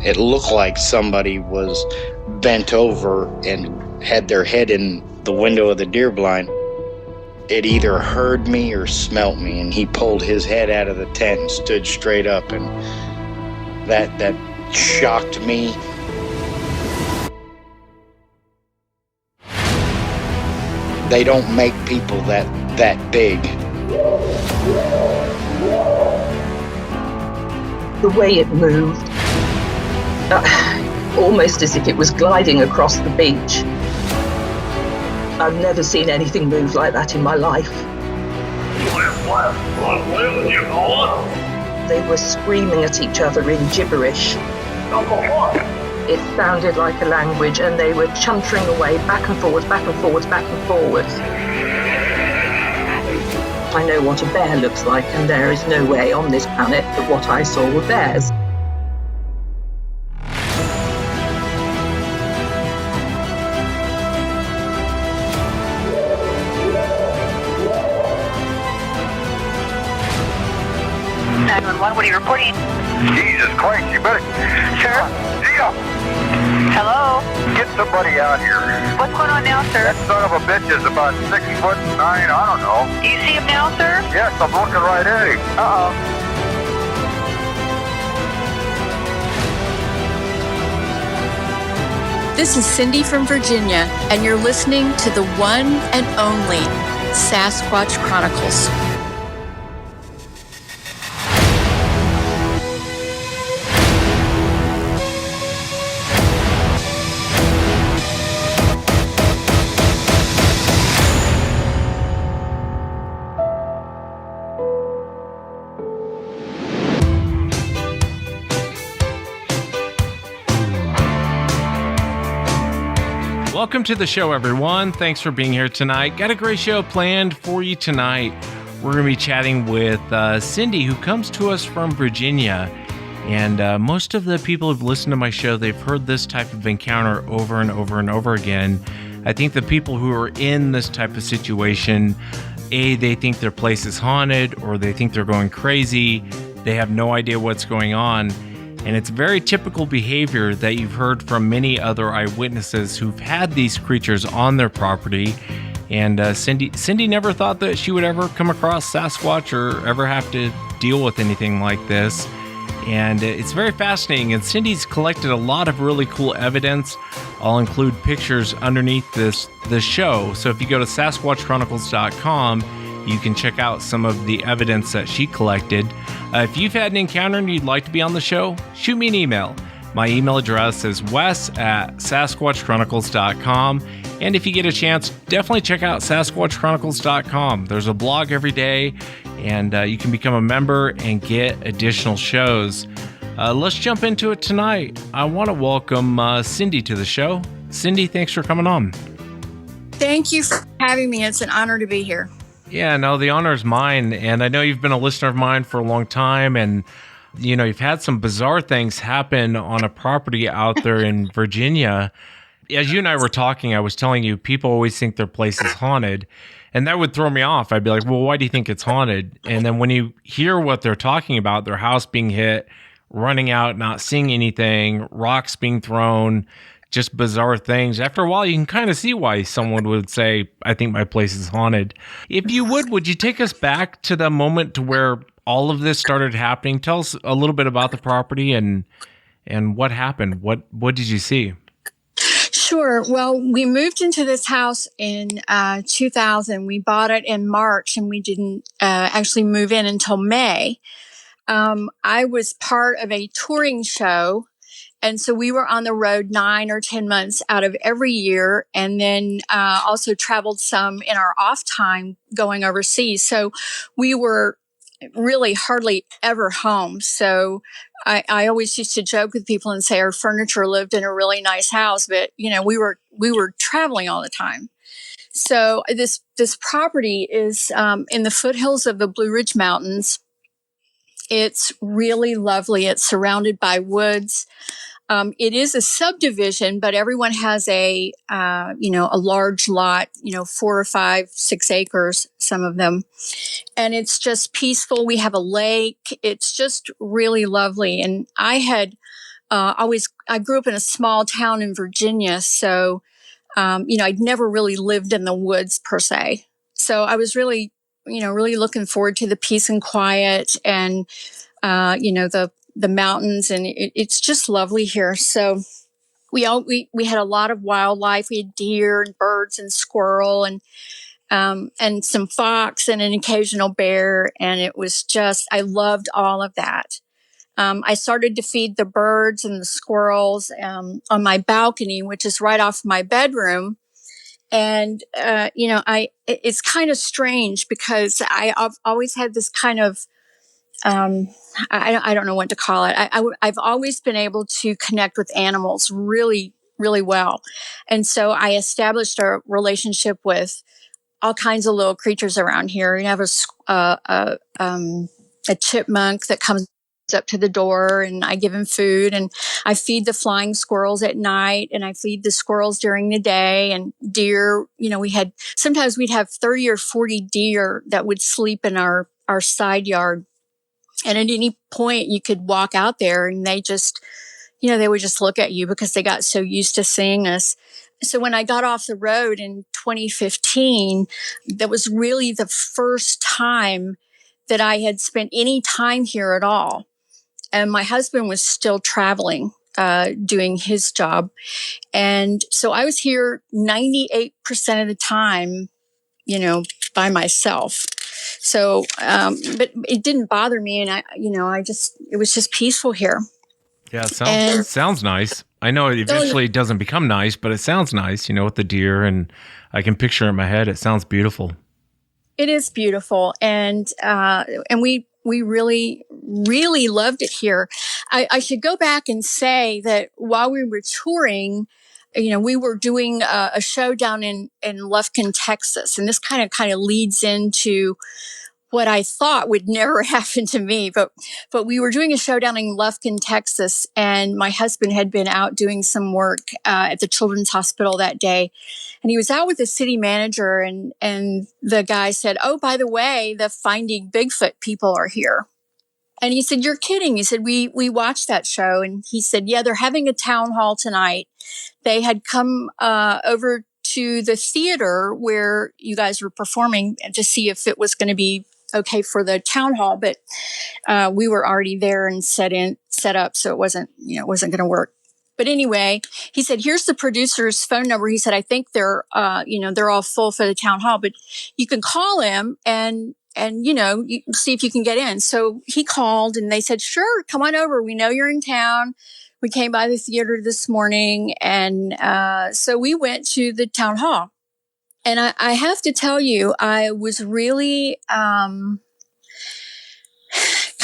It looked like somebody was bent over and had their head in the window of the deer blind. It either heard me or smelt me, and he pulled his head out of the tent and stood straight up, and that shocked me. They don't make people that big. The way it moved, almost as if it was gliding across the beach. I've never seen anything move like that in my life. They were screaming at each other in gibberish. It sounded like a language, and they were chuntering away back and forwards, back and forwards, back and forwards. I know what a bear looks like, and there is no way on this planet that what I saw were bears. What are you reporting? Jesus Christ, you better... Sir? Zia! Hello? Get somebody out here. What's going on now, sir? That son of a bitch is about 6'9", I don't know. Do you see him now, sir? Yes, I'm looking right at him. Uh-oh. This is Cindy from Virginia, and you're listening to the one and only Sasquatch Chronicles. Welcome to the show, everyone. Thanks for being here tonight. Got a great show planned for you tonight. We're going to be chatting with Cindy, who comes to us from Virginia. And most of the people who've listened to my show, they've heard this type of encounter over and over and over again. I think the people who are in this type of situation, they think their place is haunted, or they think they're going crazy. They have no idea what's going on. And it's very typical behavior that you've heard from many other eyewitnesses who've had these creatures on their property. And Cindy never thought that she would ever come across Sasquatch or ever have to deal with anything like this. And it's very fascinating. And Cindy's collected a lot of really cool evidence. I'll include pictures underneath the show. So if you go to SasquatchChronicles.com, you can check out some of the evidence that she collected. If you've had an encounter and you'd like to be on the show, shoot me an email. My email address is wes@SasquatchChronicles.com. And if you get a chance, definitely check out SasquatchChronicles.com. There's a blog every day, and you can become a member and get additional shows. Let's jump into it tonight. I want to welcome Cindy to the show. Cindy, thanks for coming on. Thank you for having me. It's an honor to be here. Yeah, no, the honor is mine. And I know you've been a listener of mine for a long time. And, you know, you've had some bizarre things happen on a property out there in Virginia. As you and I were talking, I was telling you, people always think their place is haunted. And that would throw me off. I'd be like, well, why do you think it's haunted? And then when you hear what they're talking about, their house being hit, running out, not seeing anything, rocks being thrown, just bizarre things. After a while, you can kind of see why someone would say, I think my place is haunted. If you would you take us back to the moment to where all of this started happening? Tell us a little bit about the property and what happened. What did you see? Sure. Well, we moved into this house in 2000. We bought it in March, and we didn't actually move in until May. I was part of a touring show. And so we were on the road 9 or 10 months out of every year, and then also traveled some in our off time going overseas. So we were really hardly ever home. So I always used to joke with people and say our furniture lived in a really nice house, but you know, we were traveling all the time. So this property is in the foothills of the Blue Ridge Mountains. It's really lovely. It's surrounded by woods. It is a subdivision, but everyone has a large lot, 4 or 5, 6 acres, some of them. And it's just peaceful. We have a lake. It's just really lovely. And I had I grew up in a small town in Virginia, so I'd never really lived in the woods per se. So I was really, really looking forward to the peace and quiet, and the mountains, and it's just lovely here. So we had a lot of wildlife. We had deer and birds and squirrel and some fox and an occasional bear, and it was just, I loved all of that. I started to feed the birds and the squirrels on my balcony, which is right off my bedroom. And, it's kind of strange because I've always had this kind of, I don't know what to call it. I've always been able to connect with animals really, really well. And so I established a relationship with all kinds of little creatures around here. You have a chipmunk that comes up to the door, and I give him food, and I feed the flying squirrels at night, and I feed the squirrels during the day, and deer. Sometimes we'd have 30 or 40 deer that would sleep in our side yard. And at any point you could walk out there and they just, they would just look at you because they got so used to seeing us. So when I got off the road in 2015, that was really the first time that I had spent any time here at all. And my husband was still traveling, doing his job. And so I was here 98% of the time, by myself. So, but it didn't bother me. And it was just peaceful here. Yeah, it sounds nice. I know it eventually doesn't become nice, but it sounds nice, with the deer, and I can picture it in my head. It sounds beautiful. It is beautiful. And we really, really loved it here. I should go back and say that while we were touring, we were doing a show down in Lufkin, Texas. And this kind of leads into what I thought would never happen to me. But we were doing a show down in Lufkin, Texas, and my husband had been out doing some work at the Children's Hospital that day. And he was out with the city manager, and the guy said, "Oh, by the way, the Finding Bigfoot people are here." And he said, "You're kidding." He said, we watched that show. And he said, "Yeah, they're having a town hall tonight. They had come over to the theater where you guys were performing to see if it was going to be okay for the town hall. But we were already there and set up. So it wasn't going to work." But anyway, he said, "Here's the producer's phone number." He said, "I think they're all full for the town hall, but you can call him and you see if you can get in." So he called, and they said, "Sure, come on over. We know you're in town. We came by the theater this morning." And so we went to the town hall. And I have to tell you, I was really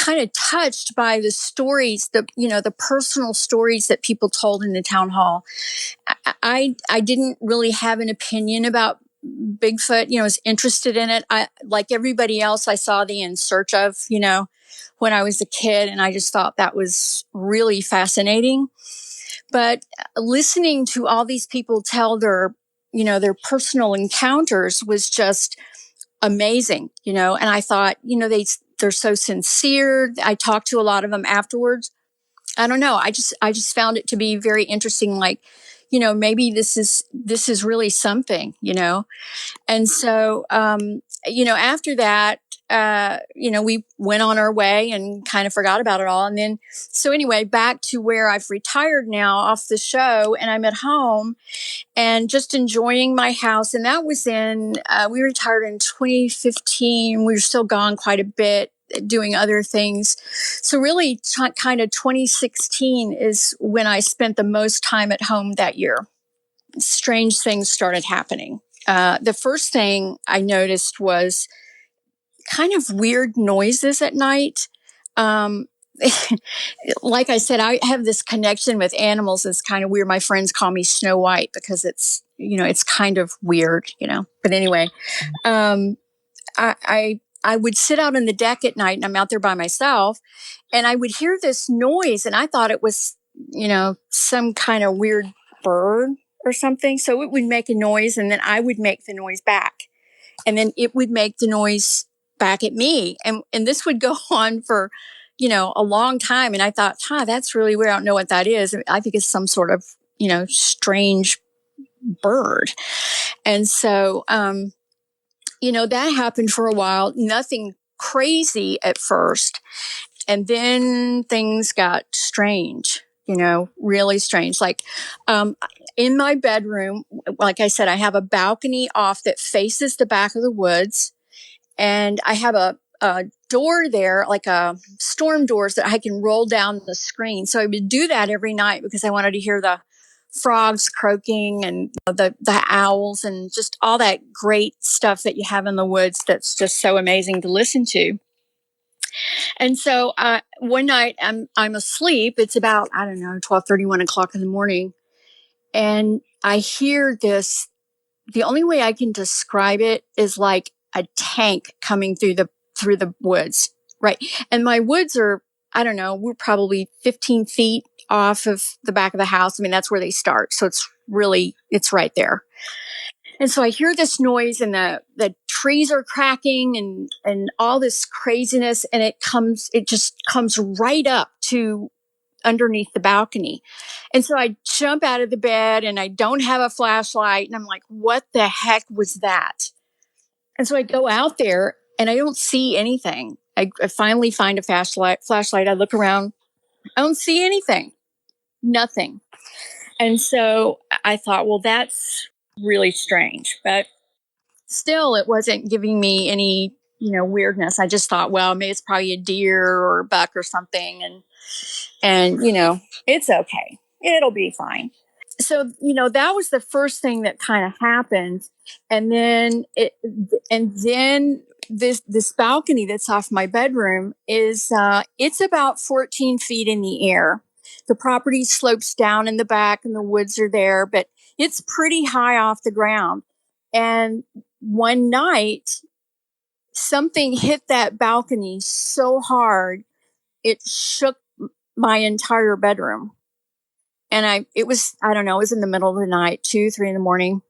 kind of touched by the stories, the personal stories that people told in the town hall. I didn't really have an opinion about Bigfoot. I was interested in it. Like everybody else, I saw the In Search Of, when I was a kid, and I just thought that was really fascinating. But listening to all these people tell their personal encounters was just amazing, and I thought, they're so sincere. I talked to a lot of them afterwards. I don't know. I just found it to be very interesting. Like, maybe this is really something, And so, after that, we went on our way and kind of forgot about it all. And then, so anyway, back to where I've retired now off the show, and I'm at home and just enjoying my house. And that was we retired in 2015. We were still gone quite a bit doing other things. So really kind of 2016 is when I spent the most time at home that year. Strange things started happening. The first thing I noticed was kind of weird noises at night. Like I said, I have this connection with animals. It's kind of weird. My friends call me Snow White because it's kind of weird, But anyway, I would sit out on the deck at night, and I'm out there by myself, and I would hear this noise, and I thought it was, some kind of weird bird or something. So it would make a noise, and then I would make the noise back, and then it would make the noise back at me. And this would go on for, a long time. And I thought, that's really weird. I don't know what that is. I think it's some sort of, strange bird. And so, that happened for a while. Nothing crazy at first. And then things got strange, really strange. Like, in my bedroom, like I said, I have a balcony off that faces the back of the woods. And I have a door there, like a storm doors that I can roll down the screen. So I would do that every night because I wanted to hear the frogs croaking and the owls and just all that great stuff that you have in the woods that's just so amazing to listen to. And so one night I'm asleep. It's about, 12:30, 1 o'clock in the morning. And I hear this. The only way I can describe it is like a tank coming through the woods. Right. And my woods are, we're probably 15 feet off of the back of the house. I mean, that's where they start. So it's right there. And so I hear this noise and the trees are cracking and all this craziness. And it just comes right up to underneath the balcony. And so I jump out of the bed and I don't have a flashlight. And I'm like, what the heck was that? And so I go out there and I don't see anything. I finally find a flashlight. I look around. I don't see anything. Nothing. And so I thought, well, that's really strange. But still, it wasn't giving me any, weirdness. I just thought, well, maybe it's probably a deer or a buck or something. And it's okay. It'll be fine. So, that was the first thing that kind of happened. And then this balcony that's off my bedroom is, it's about 14 feet in the air. The property slopes down in the back and the woods are there, but it's pretty high off the ground. And one night, something hit that balcony so hard, it shook my entire bedroom. And it was in the middle of the night, 2, 3 in the morning.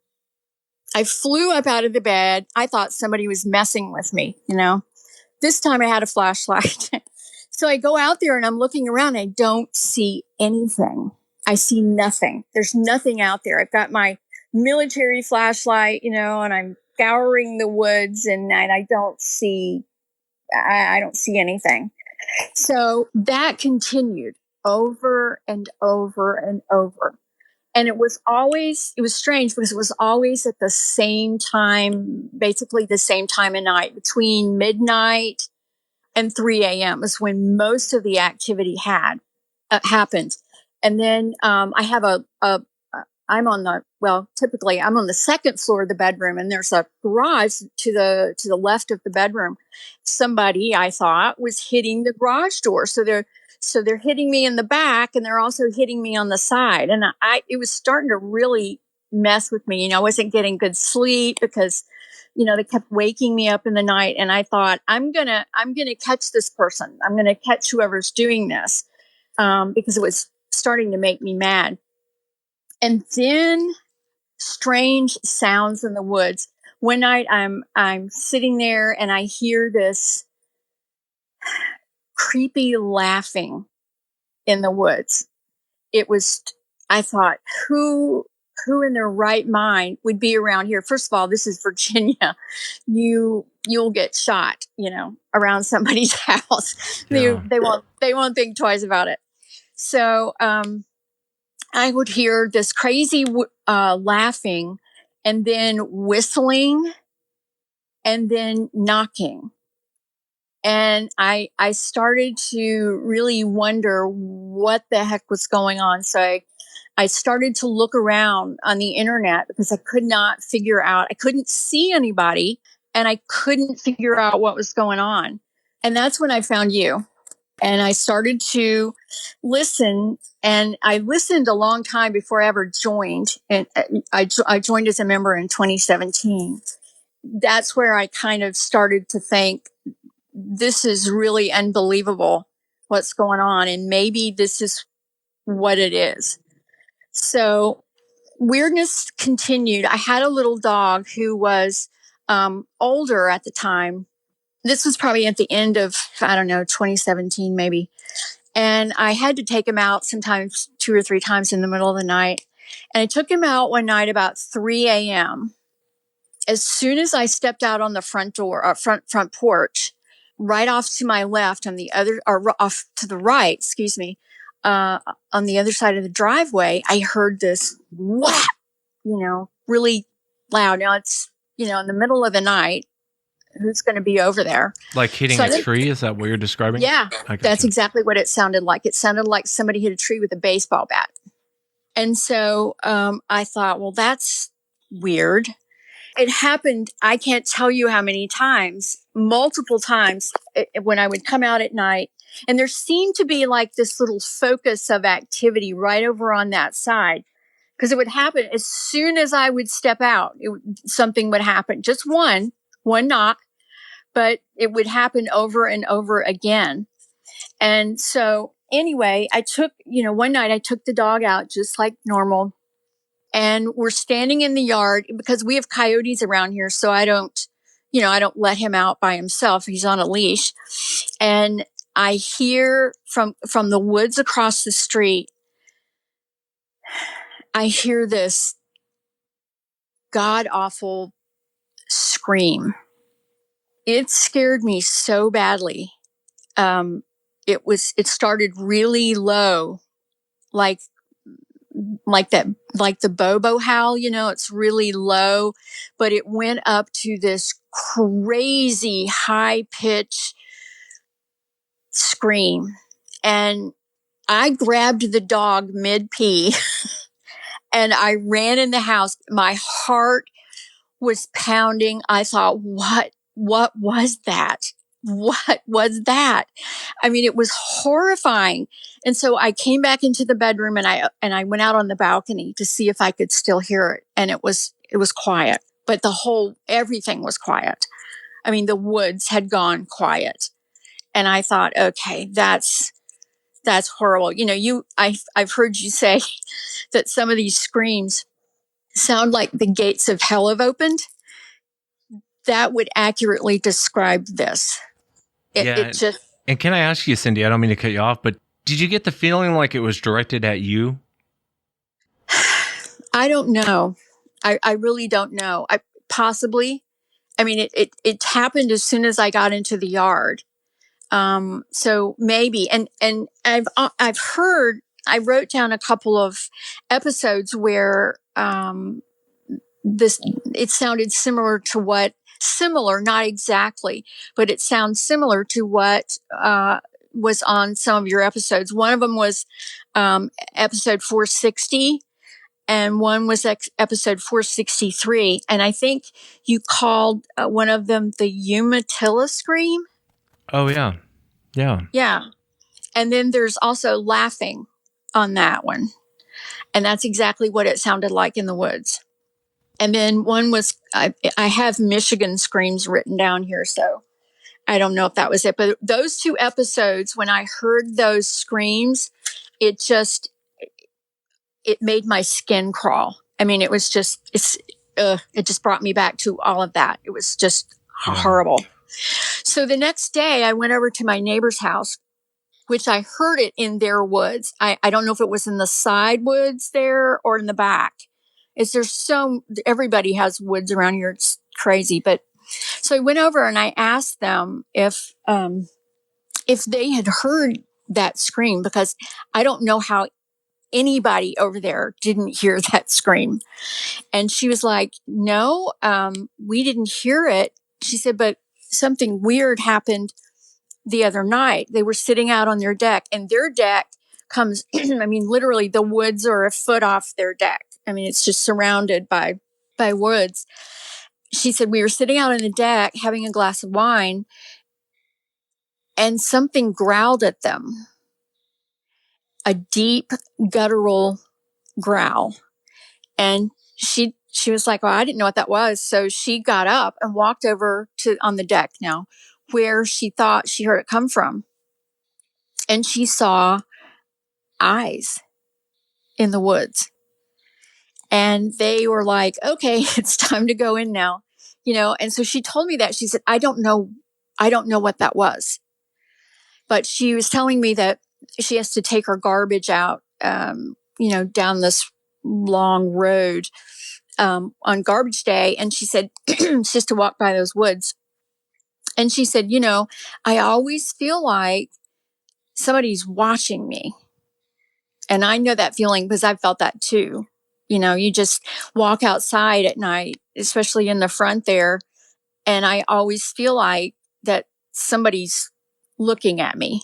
I flew up out of the bed. I thought somebody was messing with me, This time I had a flashlight. So I go out there and I'm looking around. I don't see anything. I see nothing. There's nothing out there. I've got my military flashlight, and I'm scouring the woods and I don't see anything. So that continued over and over and over. And it was strange because it was always at the same time, basically the same time of night, between midnight and 3 a.m. is when most of the activity happened. And then I have typically I'm on the second floor of the bedroom and there's a garage to the left of the bedroom. Somebody, I thought, was hitting the garage door. So they're hitting me in the back and they're also hitting me on the side. And it was starting to really mess with me. I wasn't getting good sleep because, they kept waking me up in the night. And I thought, I'm going to catch this person. I'm going to catch whoever's doing this, because it was starting to make me mad. And then strange sounds in the woods. One night I'm sitting there and I hear this creepy laughing in the woods. I thought, who in their right mind would be around here? First of all, this is Virginia. You'll get shot, around somebody's house. Yeah. They won't think twice about it. So, I would hear this crazy laughing and then whistling and then knocking. And I started to really wonder what the heck was going on. So I started to look around on the internet because I could not figure out, I couldn't see anybody and I couldn't figure out what was going on. And that's when I found you. And I started to listen, and I listened a long time before I ever joined. And I joined as a member in 2017. That's where I kind of started to think, this is really unbelievable what's going on. And maybe this is what it is. So weirdness continued. I had a little dog who was older at the time. this was probably at the end of, I don't know, 2017 maybe. And I had to take him out sometimes 2 or 3 times in the middle of the night. And I took him out one night about 3 a.m. As soon as I stepped out on the front door, or front porch, right off to my left on the other, or off to the right, excuse me, on the other side of the driveway, I heard this whap, really loud. Now it's, in the middle of the night. Who's going to be over there? Like hitting a tree? Is that what you're describing? Yeah, that's exactly what it sounded like. It sounded like somebody hit a tree with a baseball bat. And so I thought, well, that's weird. It happened, I can't tell you how many times, multiple times when I would come out at night. And there seemed to be like this little focus of activity right over on that side. Because it would happen as soon as I would step out, something would happen. Just one knock, but it would happen over and over again. And so anyway, one night I took the dog out just like normal, and we're standing in the yard because we have coyotes around here. So I don't let him out by himself. He's on a leash. And I hear from the woods across the street, I hear this god awful scream. It scared me so badly. It started really low, like the Bobo howl, it's really low, but it went up to this crazy high pitch scream. And I grabbed the dog mid-pee and I ran in the house. My heart was pounding. I thought, what was that? What was that? I mean, it was horrifying. And so I came back into the bedroom and I went out on the balcony to see if I could still hear it. And it was quiet, but everything was quiet. I mean, the woods had gone quiet. And I thought, okay, that's horrible. I've heard you say that some of these screams sound like the gates of hell have opened. That would accurately describe this. And can I ask you, Cindy, I don't mean to cut you off, but did you get the feeling like it was directed at you? I don't know. I really don't know. Possibly. I mean, it happened as soon as I got into the yard. So maybe, and I've heard, I wrote down a couple of episodes where, it sounded similar, not exactly, but it sounds similar to what, was on some of your episodes. One of them was, episode 460. And one was episode 463. And I think you called one of them the Umatilla scream. Oh, yeah. Yeah. Yeah. And then there's also laughing on that one. And that's exactly what it sounded like in the woods. And then one was, I have Michigan screams written down here, so I don't know if that was it. But those 2 episodes, when I heard those screams, it just made my skin crawl. I mean, it just brought me back to all of that. It was just horrible. So the next day I went over to my neighbor's house, which I heard it in their woods. I don't know if it was in the side woods there or in the back. Everybody has woods around here. It's crazy. But so I went over and I asked them if they had heard that scream, because I don't know how anybody over there didn't hear that scream. And she was like, no, we didn't hear it. She said, but something weird happened the other night. They were sitting out on their deck, and their deck comes, I mean, literally the woods are a foot off their deck. I mean, it's just surrounded by woods. She said, we were sitting out on the deck having a glass of wine, and something growled at them. A deep guttural growl. And she was like, well, I didn't know what that was. So she got up and walked over on the deck now, where she thought she heard it come from. And she saw eyes in the woods. And they were like, okay, it's time to go in now. And so she told me that. She said, I don't know I don't know what that was. But she was telling me that she has to take her garbage out, down this long road on garbage day. And she said, she has to walk by those woods. And she said, I always feel like somebody's watching me. And I know that feeling because I've felt that too. You just walk outside at night, especially in the front there. And I always feel like that somebody's looking at me.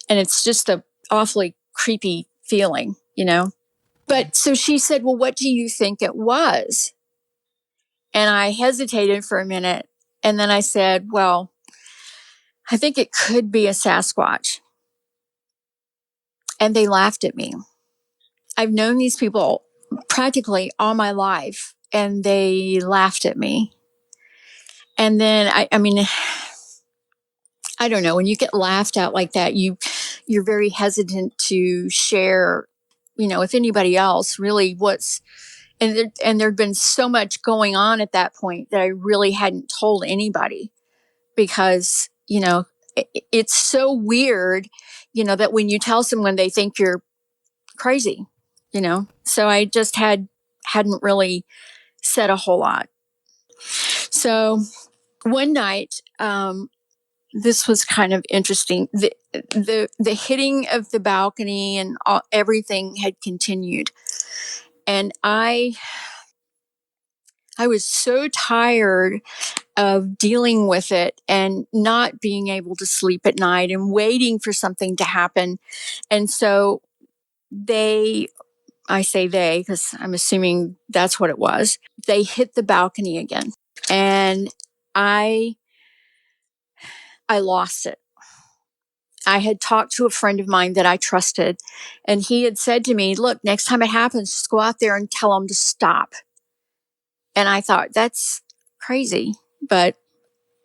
And it's just a awfully creepy feeling, But so she said, well, what do you think it was? And I hesitated for a minute. And then I said, well, I think it could be a Sasquatch. And they laughed at me. I've known these people practically all my life, and they laughed at me. And then, I mean, I don't know, when you get laughed at like that, you're very hesitant to share, with anybody else, really and there'd been so much going on at that point that I really hadn't told anybody because, it's so weird, that when you tell someone, they think you're crazy, so I just hadn't really said a whole lot. So one night, this was kind of interesting. The hitting of the balcony and everything had continued. And I was so tired of dealing with it and not being able to sleep at night and waiting for something to happen. And so I say they, because I'm assuming that's what it was. They hit the balcony again. And I lost it. I had talked to a friend of mine that I trusted, and he had said to me, look, next time it happens, just go out there and tell them to stop. And I thought, that's crazy, but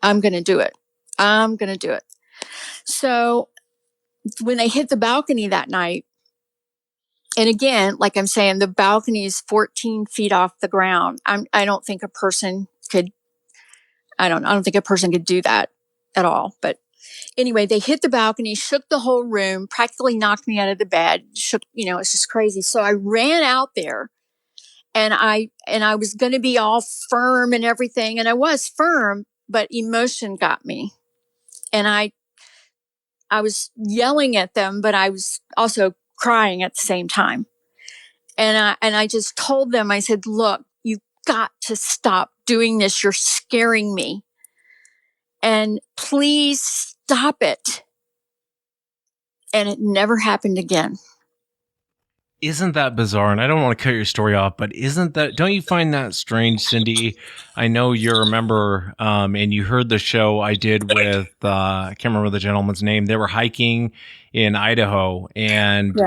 I'm going to do it. So when they hit the balcony that night, and again, like I'm saying, the balcony is 14 feet off the ground. I don't think a person could do that at all. But anyway, they hit the balcony, shook the whole room, practically knocked me out of the bed. It's just crazy. So I ran out there, and I was going to be all firm and everything. And I was firm, but emotion got me. And I was yelling at them, but I was also crying at the same time. And I just told them, I said, look, you've got to stop doing this. You're scaring me. And please stop it. And it never happened again. Isn't that bizarre? And I don't want to cut your story off, but don't you find that strange, Cindy? I know you're a member, and you heard the show I did with, I can't remember the gentleman's name. They were hiking in Idaho, and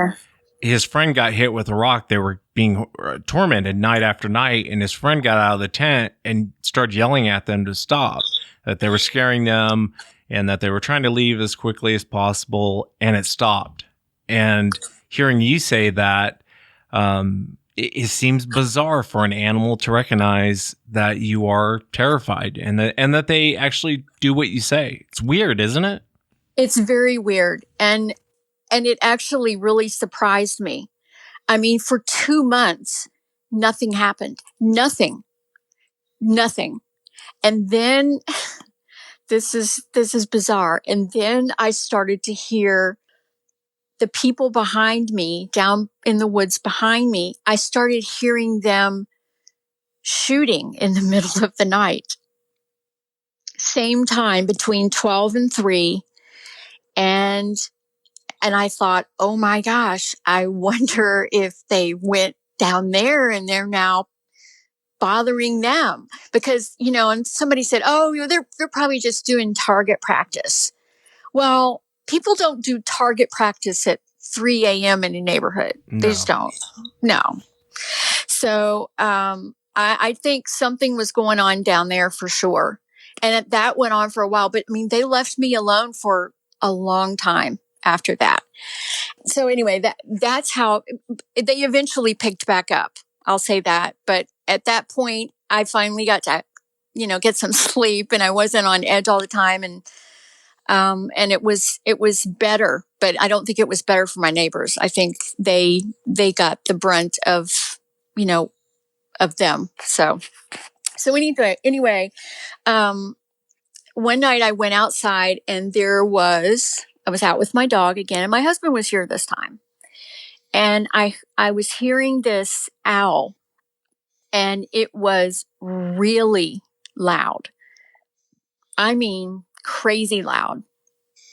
his friend got hit with a rock. They were being tormented night after night, and his friend got out of the tent and started yelling at them to stop, that they were scaring them and that they were trying to leave as quickly as possible, and it stopped. And hearing you say that, it seems bizarre for an animal to recognize that you are terrified and that they actually do what you say. It's weird, isn't it? It's very weird. And it actually really surprised me. I mean, for 2 months, nothing happened. Nothing. And then this is bizarre. And then I started to hear the people behind me, down in the woods behind me. I started hearing them shooting in the middle of the night. Same time, between 12 and 3. And I thought, oh my gosh, I wonder if they went down there and they're now bothering them. Because, and somebody said, oh, they're probably just doing target practice. Well, people don't do target practice at 3 a.m. in a neighborhood. No. They just don't. No. So I think something was going on down there for sure. And that went on for a while. But I mean, they left me alone for a long time after that. So anyway, that's how they eventually picked back up. I'll say that. But at that point, I finally got to, get some sleep, and I wasn't on edge all the time. And And it was better, but I don't think it was better for my neighbors. I think they got the brunt of, of them. So anyway, one night I went outside and I was out with my dog again, and my husband was here this time. And I was hearing this owl, and it was really loud. I mean, crazy loud.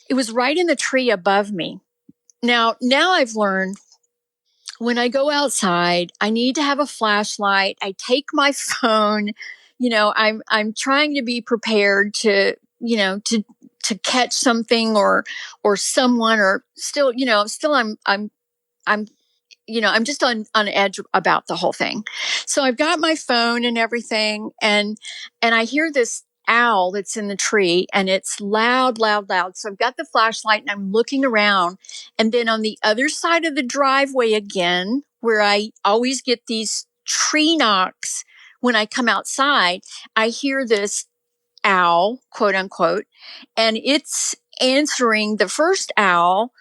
It was right in the tree above me. Now I've learned when I go outside, I need to have a flashlight. I take my phone. I'm trying to be prepared to catch something or someone, or still I'm just on edge about the whole thing. So I've got my phone and everything, and I hear this owl that's in the tree, and it's loud, loud, loud. So I've got the flashlight and I'm looking around, and then on the other side of the driveway again, where I always get these tree knocks when I come outside, I hear this owl, quote unquote, and it's answering the first owl,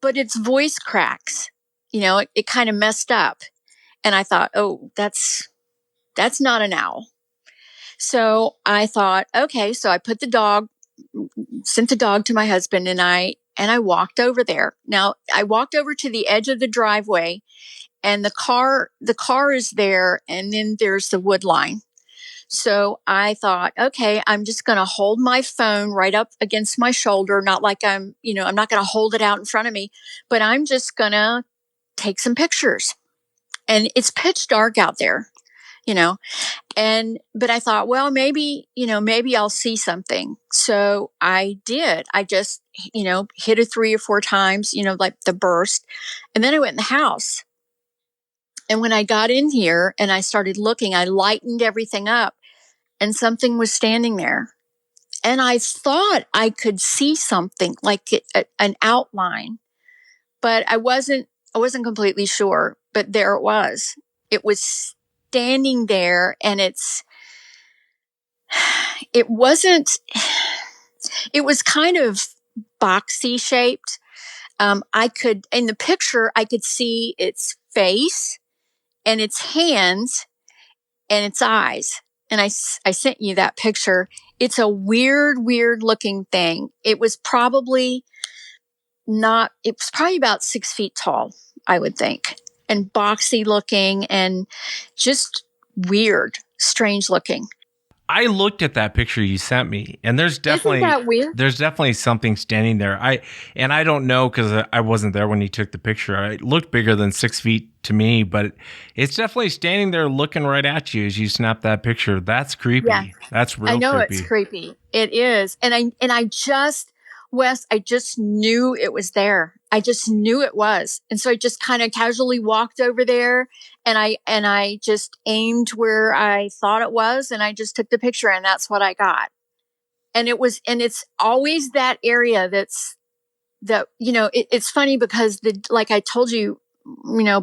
but its voice cracks. It kind of messed up. And I thought, oh, that's not an owl. So I thought, okay, so I sent the dog to my husband, and I walked over there. Now I walked over to the edge of the driveway, and the car is there, and then there's the wood line. So I thought, okay, I'm just going to hold my phone right up against my shoulder. Not like I'm not going to hold it out in front of me, but I'm just going to take some pictures. And it's pitch dark out there, but I thought, well, maybe I'll see something. So I did. I just, hit it 3 or 4 times, like the burst. And then I went in the house. And when I got in here and I started looking, I lightened everything up, and something was standing there. And I thought I could see something like an outline, but I wasn't completely sure, but there it was. It was standing there, and it was kind of boxy shaped. In the picture, I could see its face and its hands and its eyes. And I sent you that picture. It's a weird looking thing. It was probably about 6 feet tall, I would think, and boxy looking and just weird, strange looking. I looked at that picture you sent me, and there's definitely something standing there. I don't know, because I wasn't there when you took the picture. It looked bigger than 6 feet to me, but it's definitely standing there looking right at you as you snap that picture. That's creepy. Yeah. That's real creepy. I know it's creepy. It is. And I just, Wes, I just knew it was there. I just knew it was. And so I just kind of casually walked over there, and I just aimed where I thought it was, and I just took the picture, and that's what I got. And it's always that area it's funny because like I told you,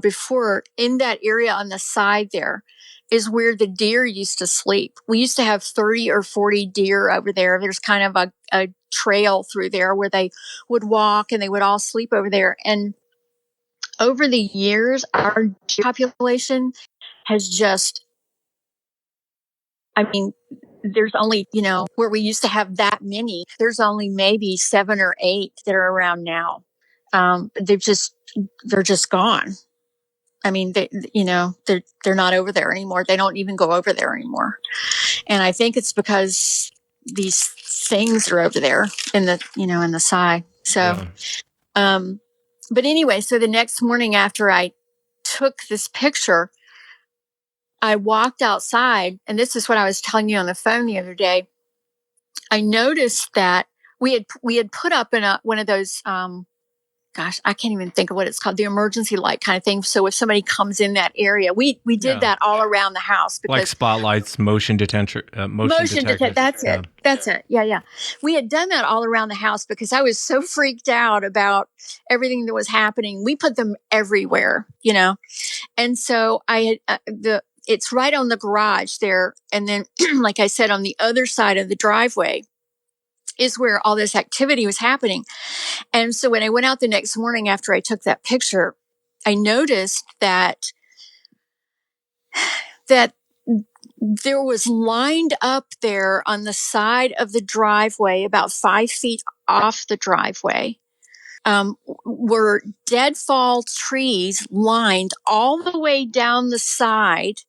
before, in that area on the side there is where the deer used to sleep. We used to have 30 or 40 deer over there. There's kind of a trail through there where they would walk, and they would all sleep over there. And over the years, our deer population has just, there's only, where we used to have that many, there's only maybe 7 or 8 that are around now. They're just gone. They're not over there anymore. They don't even go over there anymore. And I think it's because these things are over there in the side. So, yeah. But anyway, so the next morning after I took this picture, I walked outside, and this is what I was telling you on the phone the other day. I noticed that we had put up in one of those, I can't even think of what it's called, the emergency light kind of thing. So if somebody comes in that area, we did that all around the house. Like spotlights, motion detectors. That's it. That's it. Yeah. We had done that all around the house because I was so freaked out about everything that was happening. We put them everywhere, And so I had it's right on the garage there. And then, like I said, on the other side of the driveway is where all this activity was happening. And so when I went out the next morning after I took that picture, I noticed that there was lined up there on the side of the driveway, about 5 feet off the driveway, were deadfall trees lined all the way down the side.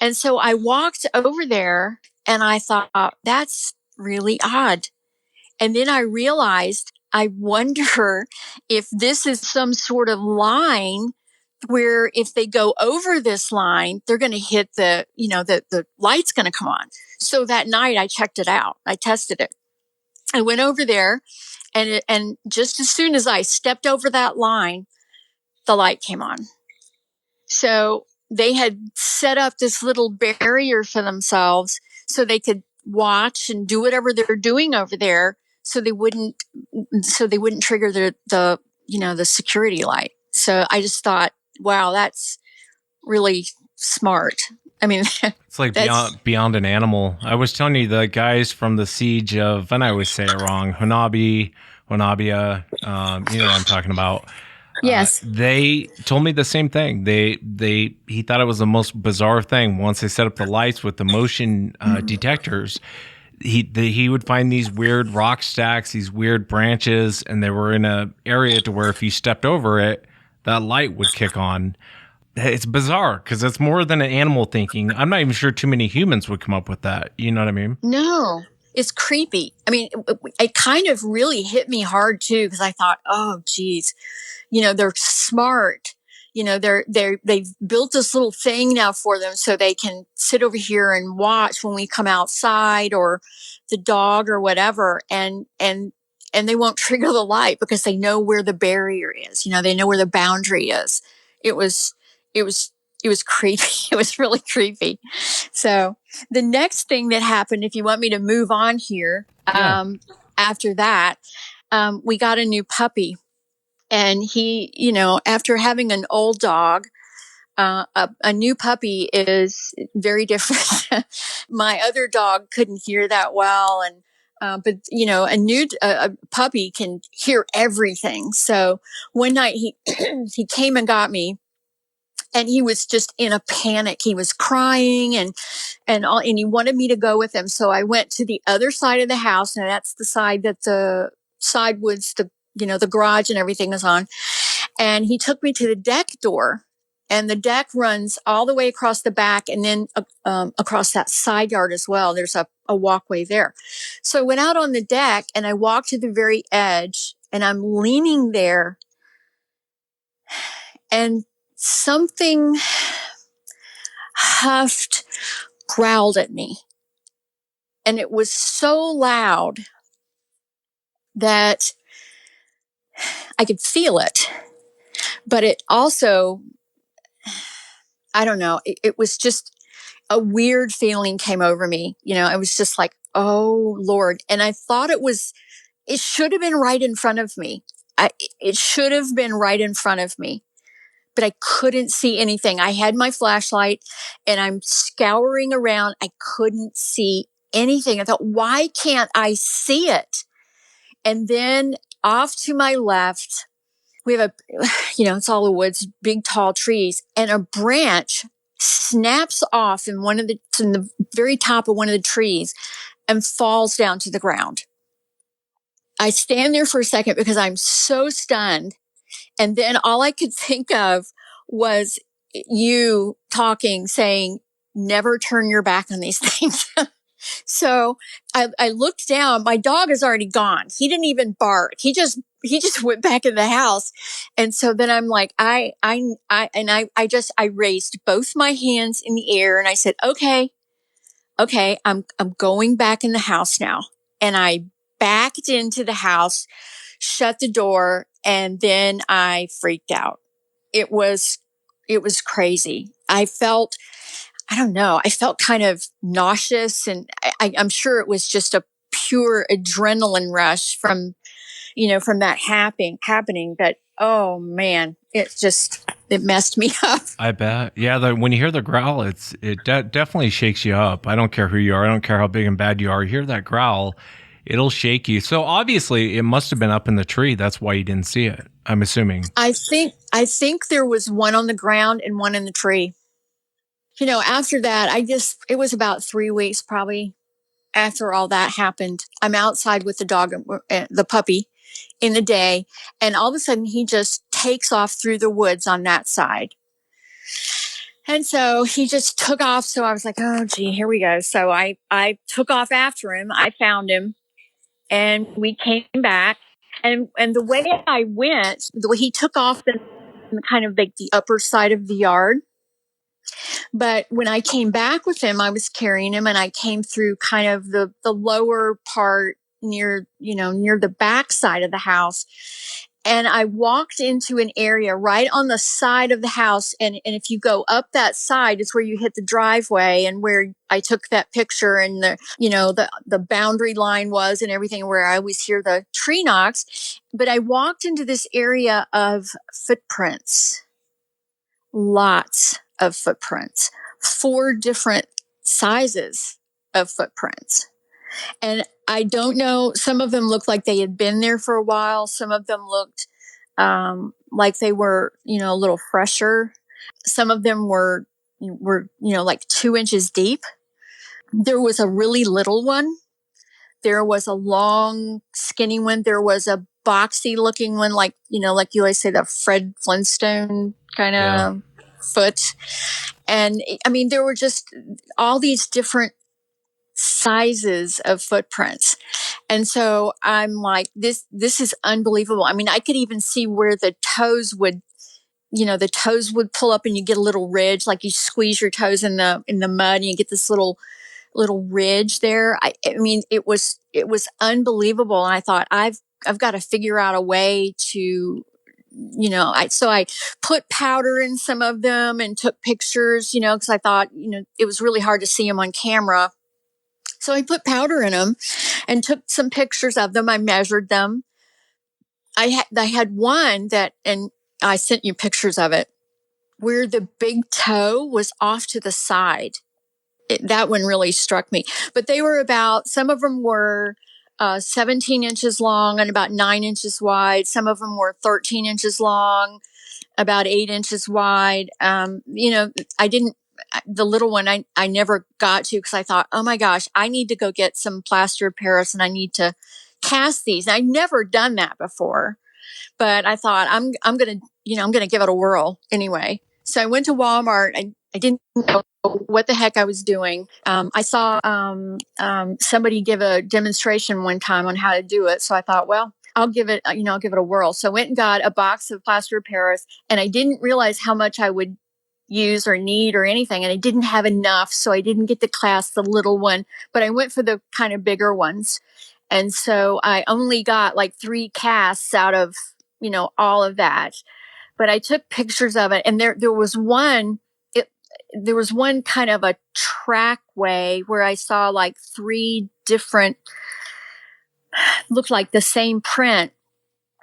And so I walked over there and I thought, that's really odd. And then I realized, I wonder if this is some sort of line where if they go over this line, they're going to hit the light's going to come on. So that night I checked it out. I tested it. I went over there and just as soon as I stepped over that line, the light came on. So they had set up this little barrier for themselves so they could watch and do whatever they're doing over there. So they wouldn't trigger the security light. So I just thought, wow, that's really smart. I mean, it's like beyond an animal. I was telling you, the guys from the siege of, and I always say it wrong, Honabia, you know what I'm talking about. Yes. They told me the same thing. He thought it was the most bizarre thing. Once they set up the lights with the motion detectors, he would find these weird rock stacks, these weird branches, and they were in an area to where if you stepped over it, that light would kick on. It's bizarre because it's more than an animal thinking. I'm not even sure too many humans would come up with that. You know what I mean? No, it's creepy. I mean, it kind of really hit me hard too because I thought, oh, geez, they're smart. They've built this little thing now for them so they can sit over here and watch when we come outside or the dog or whatever. And they won't trigger the light because they know where the barrier is. They know where the boundary is. It was creepy. It was really creepy. So the next thing that happened, if you want me to move on here, after that, we got a new puppy. And he, after having an old dog, a new puppy is very different. My other dog couldn't hear that well. But a puppy can hear everything. So one night he came and got me. And he was just in a panic. He was crying and he wanted me to go with him. So I went to the other side of the house, and that's the side that the sidewoods, the garage and everything is on. And he took me to the deck door, and the deck runs all the way across the back and then across that side yard as well. There's a walkway there. So I went out on the deck and I walked to the very edge, and I'm leaning there, and something huffed, growled at me. And it was so loud that I could feel it. But it also, I don't know, it was just a weird feeling came over me. I was just like, oh, Lord. And I thought it should have been right in front of me. It should have been right in front of me. But I couldn't see anything. I had my flashlight and I'm scouring around. I couldn't see anything. I thought, why can't I see it? And then off to my left, we have it's all the woods, big tall trees, and a branch snaps off in the very top of one of the trees and falls down to the ground. I stand there for a second because I'm so stunned. And then all I could think of was you talking, saying, never turn your back on these things. So I looked down. My dog is already gone. He didn't even bark. He just went back in the house. And so then I'm like, I raised both my hands in the air and I said, okay, I'm going back in the house now. And I backed into the house, shut the door, and then I freaked out. It was crazy. I felt kind of nauseous, and I'm sure it was just a pure adrenaline rush from that happening. But oh man, it messed me up. I bet. Yeah. When you hear the growl, it definitely shakes you up. I don't care who you are. I don't care how big and bad you are. You hear that growl, it'll shake you. So obviously it must have been up in the tree. That's why you didn't see it, I'm assuming. I think there was one on the ground and one in the tree. After that, it was about 3 weeks probably after all that happened. I'm outside with the dog, the puppy, in the day, and all of a sudden he just takes off through the woods on that side. And so he just took off. So I was like, oh, gee, here we go. So I took off after him. I found him and we came back. And the way I went, the way he took off in kind of like the upper side of the yard. But when I came back with him, I was carrying him and I came through kind of the lower part near the back side of the house. And I walked into an area right on the side of the house. And if you go up that side, it's where you hit the driveway and where I took that picture and the boundary line was and everything, where I always hear the tree knocks. But I walked into this area of footprints, lots of footprints, 4 different sizes of footprints. And I don't know, some of them looked like they had been there for a while. Some of them looked like they were, a little fresher. Some of them were like 2 inches deep. There was a really little one. There was a long, skinny one. There was a boxy looking one, like you always say, the Fred Flintstone kind of foot. And I mean, there were just all these different sizes of footprints. And so I'm like, this is unbelievable. I mean, I could even see where the toes would pull up and you get a little ridge, like you squeeze your toes in the mud and you get this little ridge there. I mean, it was unbelievable. And I thought, I've got to figure out a way to, so I put powder in some of them and took pictures, because I thought, it was really hard to see them on camera. So I put powder in them and took some pictures of them. I measured them. I had one that, and I sent you pictures of it, where the big toe was off to the side. That one really struck me. But they were some of them were 17 inches long and about 9 inches wide. Some of them were 13 inches long, about 8 inches wide. The little one I never got to, because I thought, oh my gosh, I need to go get some plaster of Paris and I need to cast these. And I'd never done that before, but I thought I'm going to give it a whirl anyway. So I went to Walmart. I didn't know what the heck I was doing. I saw somebody give a demonstration one time on how to do it. So I thought, well, I'll give it a whirl. So I went and got a box of plaster of Paris, and I didn't realize how much I would use or need or anything. And I didn't have enough. So I didn't get to cast the little one, but I went for the kind of bigger ones. And so I only got like 3 casts out of, all of that. But I took pictures of it. And there was one kind of a trackway where I saw like 3 different, looked like the same print.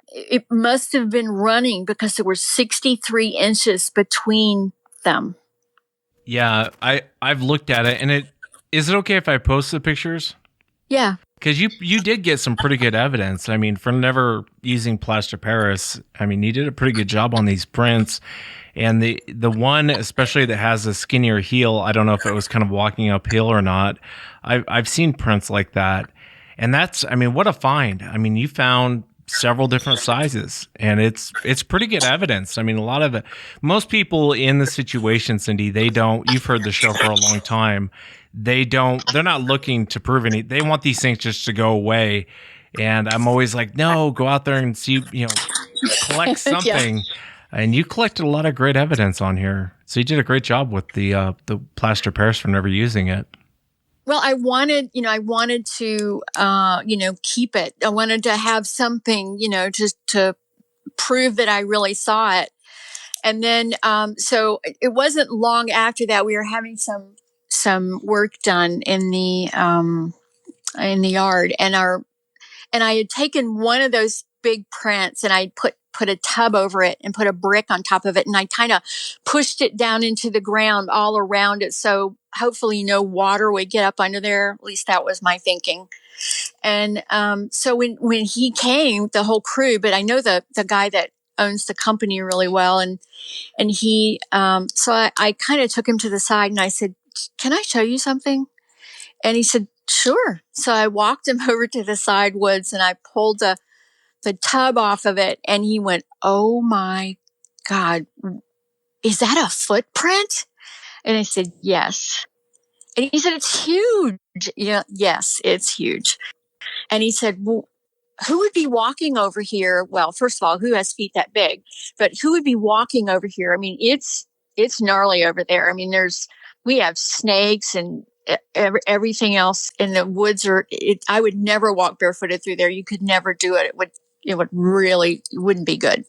It must have been running because there were 63 inches between them. Yeah, I've looked at it, and is it okay if I post the pictures? Yeah. Because you did get some pretty good evidence. I mean, for never using plaster Paris, I mean, you did a pretty good job on these prints. And the one especially that has a skinnier heel, I don't know if it was kind of walking uphill or not. I've seen prints like that. And what a find. I mean, you found several different sizes, and it's pretty good evidence. I mean, most people in the situation, Cindy, you've heard the show for a long time. They're not looking to prove any, they want these things just to go away. And I'm always like, no, go out there and see, collect something. Yeah. And you collected a lot of great evidence on here. So you did a great job with the plaster Paris for never using it. Well, I wanted to, keep it. I wanted to have something, just to prove that I really saw it. And then, so it wasn't long after that we were having some work done in the yard, and I had taken one of those big prints and I put a tub over it and put a brick on top of it. And I kind of pushed it down into the ground all around it. So hopefully no water would get up under there. At least that was my thinking. And so when he came, the whole crew, but I know the guy that owns the company really well, and he so I kind of took him to the side and I said, "Can I show you something?" And he said, "Sure." So I walked him over to the side woods and I pulled the tub off of it, and he went, "Oh my God, is that a footprint?" And I said, "Yes." And he said, "It's huge." Yeah, yes, it's huge. And he said, "Well, who would be walking over here?" Well, first of all, who has feet that big? But who would be walking over here? I mean, it's gnarly over there. I mean, we have snakes and everything else in the woods. I would never walk barefooted through there. You could never do it. It wouldn't be good.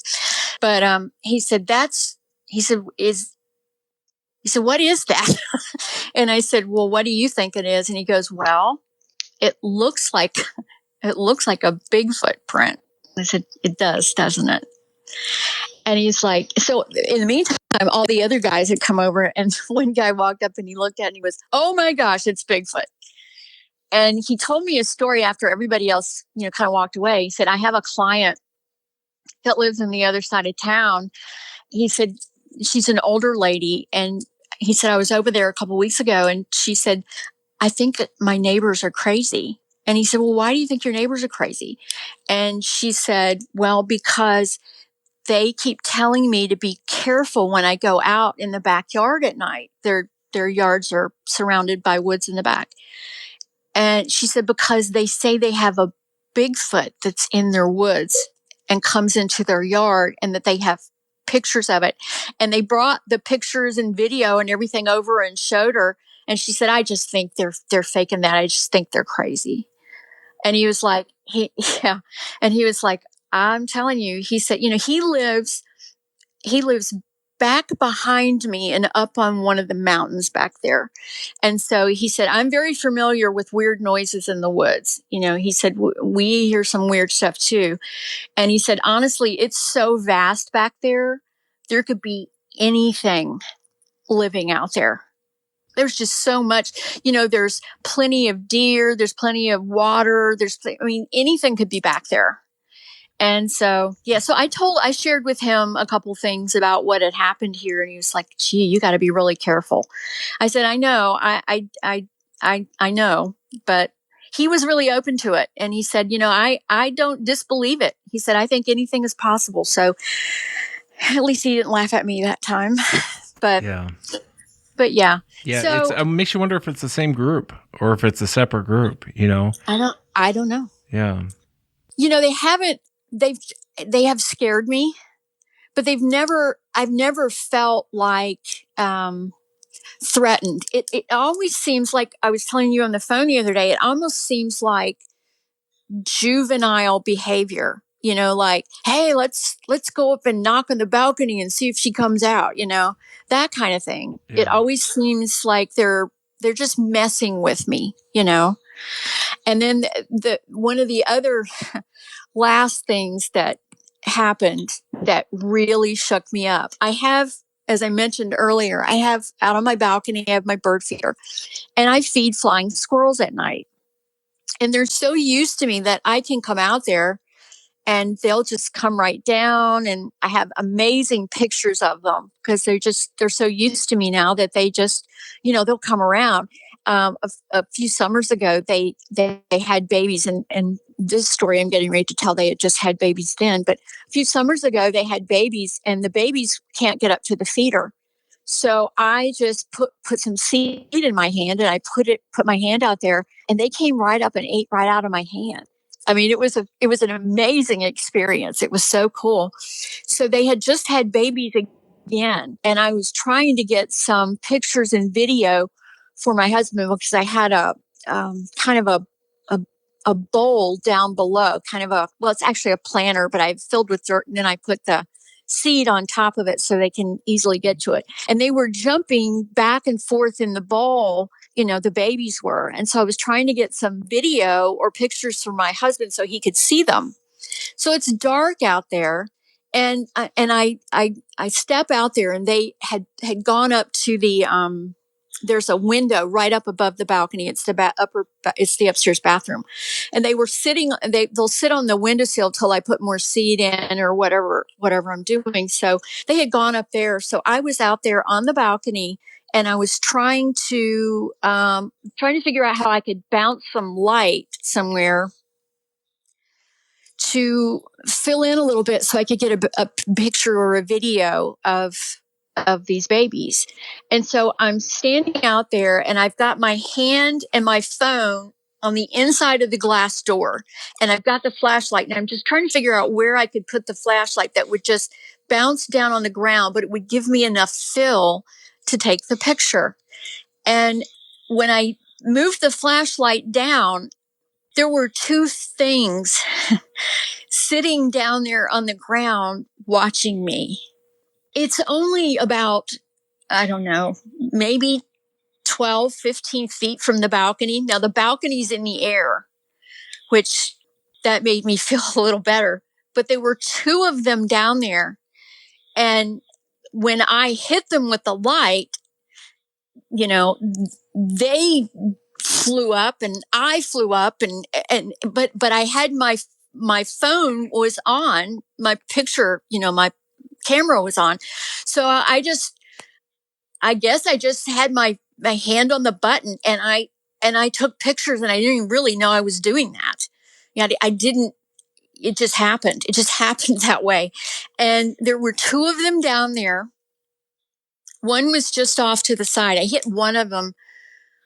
But he said, "What is that?" And I said, "Well, what do you think it is?" And he goes, "Well, it looks like a Bigfoot print." I said, "It does, doesn't it?" And he's like, so in the meantime, all the other guys had come over, and one guy walked up and he looked at it and he was, "Oh my gosh, it's Bigfoot." And he told me a story after everybody else, kind of walked away. He said, "I have a client that lives on the other side of town." He said, she's an older lady. And he said, "I was over there a couple of weeks ago." And she said, "I think that my neighbors are crazy." And he said, "Well, why do you think your neighbors are crazy?" And she said, "Well, because they keep telling me to be careful when I go out in the backyard at night. Their yards are surrounded by woods in the back." And she said, "Because they say they have a Bigfoot that's in their woods and comes into their yard, and that they have pictures of it." And they brought the pictures and video and everything over and showed her. And she said, "I just think they're faking that. I just think they're crazy." And he was like, yeah. And he was like, "I'm telling you," he said, he lives back behind me and up on one of the mountains back there. And so he said, "I'm very familiar with weird noises in the woods." He said, "We hear some weird stuff too." And he said, "Honestly, it's so vast back there. There could be anything living out there. There's just so much, there's plenty of deer, there's plenty of water, anything could be back there." And so, yeah, so I shared with him a couple things about what had happened here, and he was like, "Gee, you got to be really careful." I said, "I know, I know," but he was really open to it. And he said, I don't disbelieve it." He said, "I think anything is possible." So at least he didn't laugh at me that time. But yeah. But yeah. Yeah, so, it makes you wonder if it's the same group or if it's a separate group, I don't know. Yeah. They have scared me, but I've never felt like threatened. It always seems like, I was telling you on the phone the other day, it almost seems like juvenile behavior, like, "Hey, let's go up and knock on the balcony and see if she comes out," that kind of thing. Yeah. It always seems like they're just messing with me, And then one of the other last things that happened that really shook me up. I have, as I mentioned earlier, I have out on my balcony, I have my bird feeder, and I feed flying squirrels at night. And they're so used to me that I can come out there and they'll just come right down. And I have amazing pictures of them because they're so used to me now that they just, they'll come around. A few summers ago, they had babies, and this story I'm getting ready to tell, they had just had babies then. But a few summers ago, they had babies, and the babies can't get up to the feeder. So I just put some seed in my hand, and I put my hand out there, and they came right up and ate right out of my hand. I mean, it was an amazing experience. It was so cool. So they had just had babies again, and I was trying to get some pictures and video for my husband because I had a kind of a bowl down below, it's actually a planter, but I filled with dirt, and then I put the seed on top of it so they can easily get to it. And they were jumping back and forth in the bowl, the babies were. And so I was trying to get some video or pictures for my husband so he could see them. So it's dark out there. And I step out there, and they had gone up to the there's a window right up above the balcony. It's it's the upstairs bathroom. And they were they'll sit on the windowsill till I put more seed in or whatever I'm doing. So they had gone up there. So I was out there on the balcony and I was trying to figure out how I could bounce some light somewhere to fill in a little bit so I could get a picture or a video of these babies. And so I'm standing out there and I've got my hand and my phone on the inside of the glass door. And I've got the flashlight and I'm just trying to figure out where I could put the flashlight that would just bounce down on the ground, but it would give me enough fill to take the picture. And when I moved the flashlight down, there were two things sitting down there on the ground watching me. It's only about, I don't know, maybe 12, 15 feet from the balcony. Now the balcony's in the air, which that made me feel a little better. But there were two of them down there. And when I hit them with the light, you know, they flew up and I flew up but I had my phone was on, my picture, you know, my camera was on. So I guess I just had my hand on the button and I took pictures and I didn't even really know I was doing that. Yeah, I didn't, it just happened. It just happened that way. And there were two of them down there. One was just off to the side. I hit one of them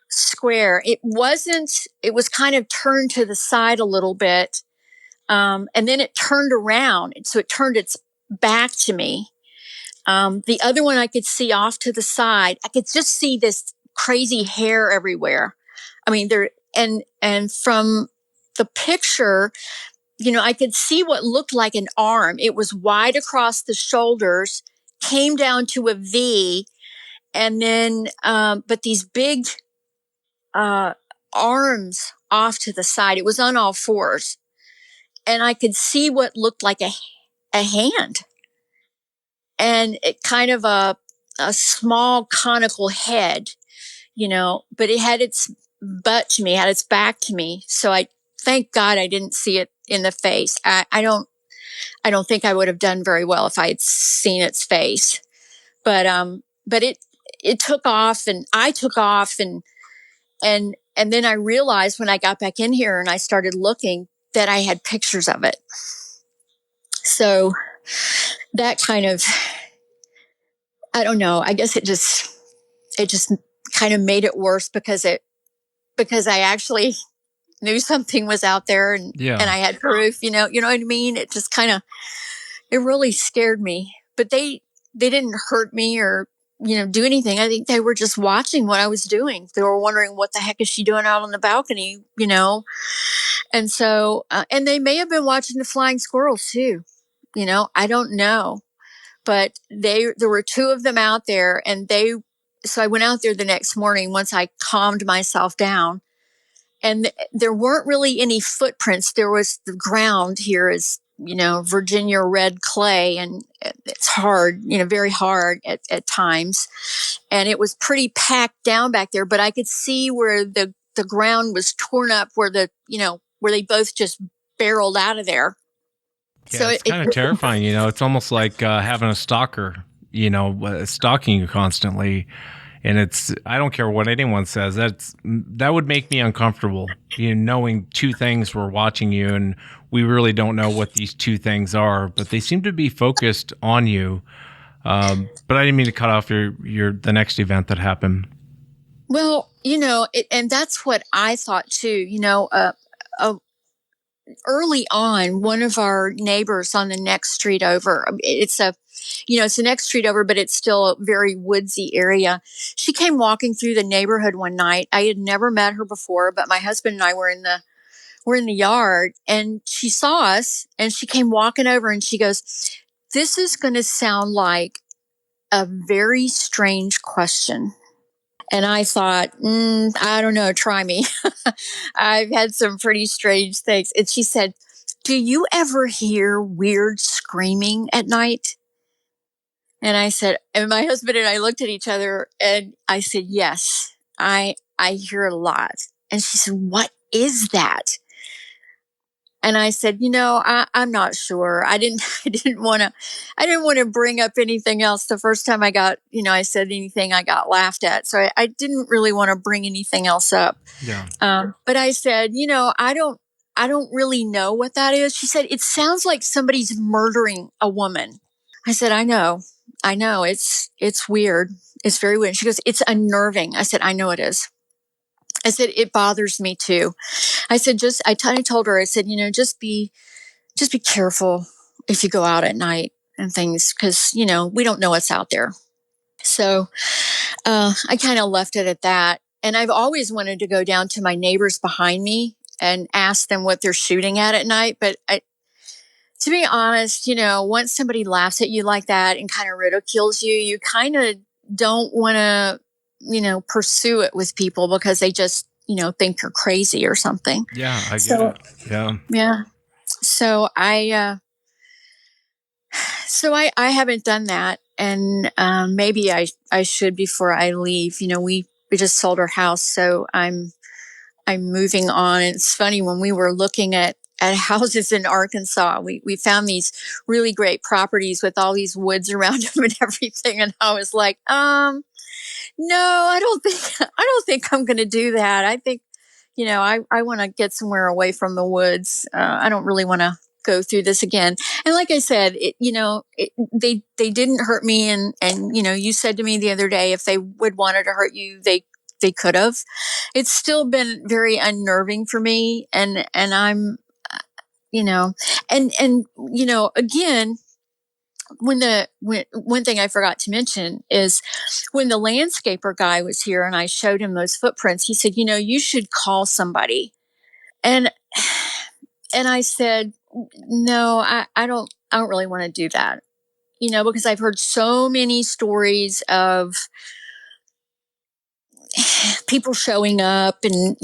square. It was kind of turned to the side a little bit. And then it turned around. So it turned its back to me. The other one I could see off to the side. I could just see this crazy hair everywhere. I mean, and from the picture, you know, I could see what looked like an arm. It was wide across the shoulders, came down to a V, and then, but these big, arms off to the side. It was on all fours. And I could see what looked like a hand. And it kind of a small conical head, you know, but it had its butt to me, had its back to me. So thank God I didn't see it in the face. I don't think I would have done very well if I had seen its face, but it took off and I took off and then I realized when I got back in here and I started looking that I had pictures of it. So that kind of, I don't know, I guess it just kind of made it worse because I actually knew something was out there and I had proof, you know what I mean? It just kind of, it really scared me, but they didn't hurt me or, you know, do anything. I think they were just watching what I was doing. They were wondering what the heck is she doing out on the balcony, you know? And so, and they may have been watching the flying squirrels too, you know, I don't know, but there were two of them out there so I went out there the next morning once I calmed myself down and there weren't really any footprints. There was the ground here is, you know, Virginia red clay and it's hard, you know, very hard at times. And it was pretty packed down back there, but I could see where the ground was torn up where where they both just barreled out of there. Yeah, so it's kind of terrifying, you know, it's almost like having a stalker, you know, stalking you constantly. And I don't care what anyone says, that would make me uncomfortable, you know, knowing two things were watching you and we really don't know what these two things are, but they seem to be focused on you. But I didn't mean to cut off the next event that happened. Well, you know, and that's what I thought too, you know, early on, one of our neighbors on the next street over, it's the next street over, but it's still a very woodsy area. She came walking through the neighborhood one night. I had never met her before, but my husband and I were in the yard and she saw us and she came walking over and she goes, "This is going to sound like a very strange question." And I thought, I don't know, try me. I've had some pretty strange things. And she said, "Do you ever hear weird screaming at night?" And I said, and my husband and I looked at each other and I said, yes, I hear a lot. And she said, what is that? And I said, I'm not sure. I didn't want to bring up anything else. The first time I said anything, I got laughed at. So I didn't really want to bring anything else up. Yeah. But I said, I don't really know what that is. She said, it sounds like somebody's murdering a woman. I said, I know. It's weird. It's very weird. She goes, it's unnerving. I said, I know it is. I said, it bothers me too. I said, I told her, I said, just be careful if you go out at night and things, because, we don't know what's out there. So I kind of left it at that. And I've always wanted to go down to my neighbors behind me and ask them what they're shooting at night. But to be honest, once somebody laughs at you like that and kind of ridicules you, you kind of don't want to, pursue it with people because they just, think you're crazy or something. Yeah, I get it. Yeah. Yeah. So I haven't done that. And maybe I should before I leave. We just sold our house, so I'm moving on. And it's funny, when we were looking at houses in Arkansas, we found these really great properties with all these woods around them and everything. And I was like, no, I don't think I'm going to do that. I think, I want to get somewhere away from the woods. I don't really want to go through this again. And like I said, they didn't hurt me. And, you said to me the other day, if they would wanted to hurt you, they could have. It's still been very unnerving for me. And I'm, again, one thing I forgot to mention is when the landscaper guy was here and I showed him those footprints, he said, you should call somebody. And I said, no, I don't really want to do that, because I've heard so many stories of people showing up and,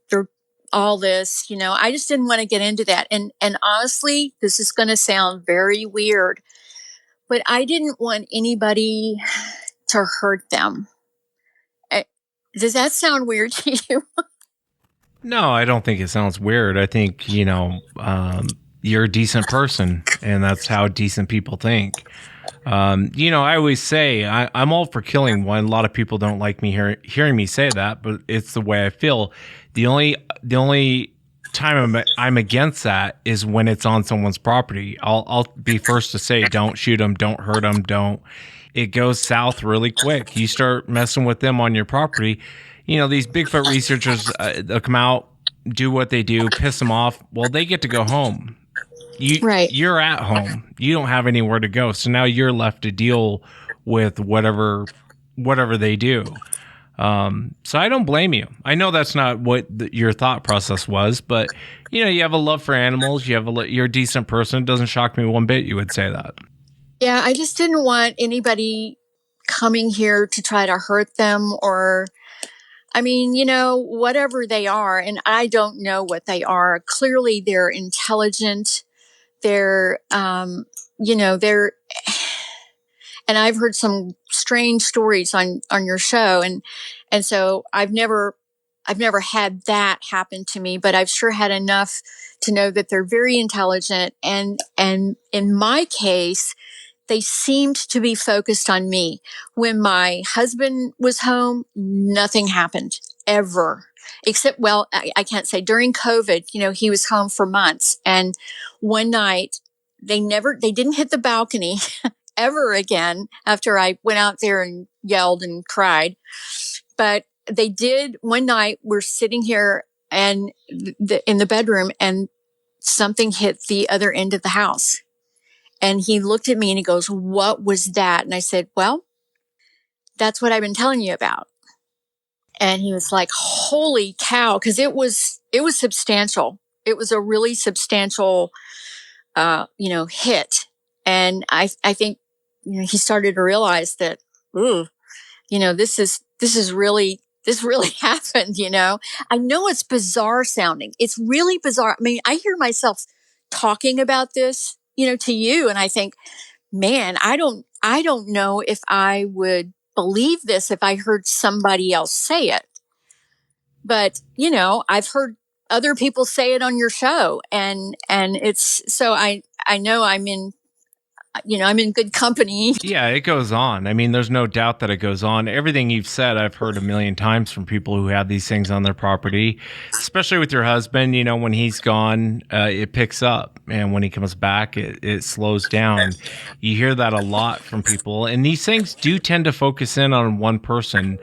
they're all this, I just didn't want to get into that. And honestly, this is going to sound very weird, but I didn't want anybody to hurt them. Does that sound weird to you? No, I don't think it sounds weird. I think, you're a decent person, and that's how decent people think. I always say I'm all for killing one. A lot of people don't like me hearing me say that, but it's the way I feel. The only time I'm against that is when it's on someone's property. I'll be first to say, don't shoot them, don't hurt them, don't. It goes south really quick. You start messing with them on your property. These Bigfoot researchers, they'll come out, do what they do, piss them off. Well, they get to go home. You're at home. You don't have anywhere to go. So now you're left to deal with whatever they do. So I don't blame you. I know that's not what your thought process was, but you have a love for animals. You're a decent person. It doesn't shock me one bit you would say that. Yeah, I just didn't want anybody coming here to try to hurt them or, whatever they are. And I don't know what they are. Clearly they're intelligent. They're, they're, and I've heard some strange stories on your show. And so I've never had that happen to me, but I've sure had enough to know that they're very intelligent. And in my case, they seemed to be focused on me. When my husband was home, nothing happened ever. Except, I can't say during COVID, he was home for months. And one night they didn't hit the balcony ever again after I went out there and yelled and cried. But they did one night. We're sitting here and in the bedroom and something hit the other end of the house. And he looked at me and he goes, "What was that?" And I said, "Well, that's what I've been telling you about." And he was like, "Holy cow." Cause it was substantial. It was a really substantial, hit. And I think, he started to realize that, this really happened, I know it's bizarre sounding. It's really bizarre. I mean, I hear myself talking about this, to you. And I think, man, I don't I don't know if I would believe this if I heard somebody else say it. But, I've heard other people say it on your show, and it's so I know I'm in good company. Yeah, it goes on. I mean, there's no doubt that it goes on. Everything you've said, I've heard a million times from people who have these things on their property, especially with your husband. When he's gone, it picks up. And when he comes back, it slows down. You hear that a lot from people. And these things do tend to focus in on one person.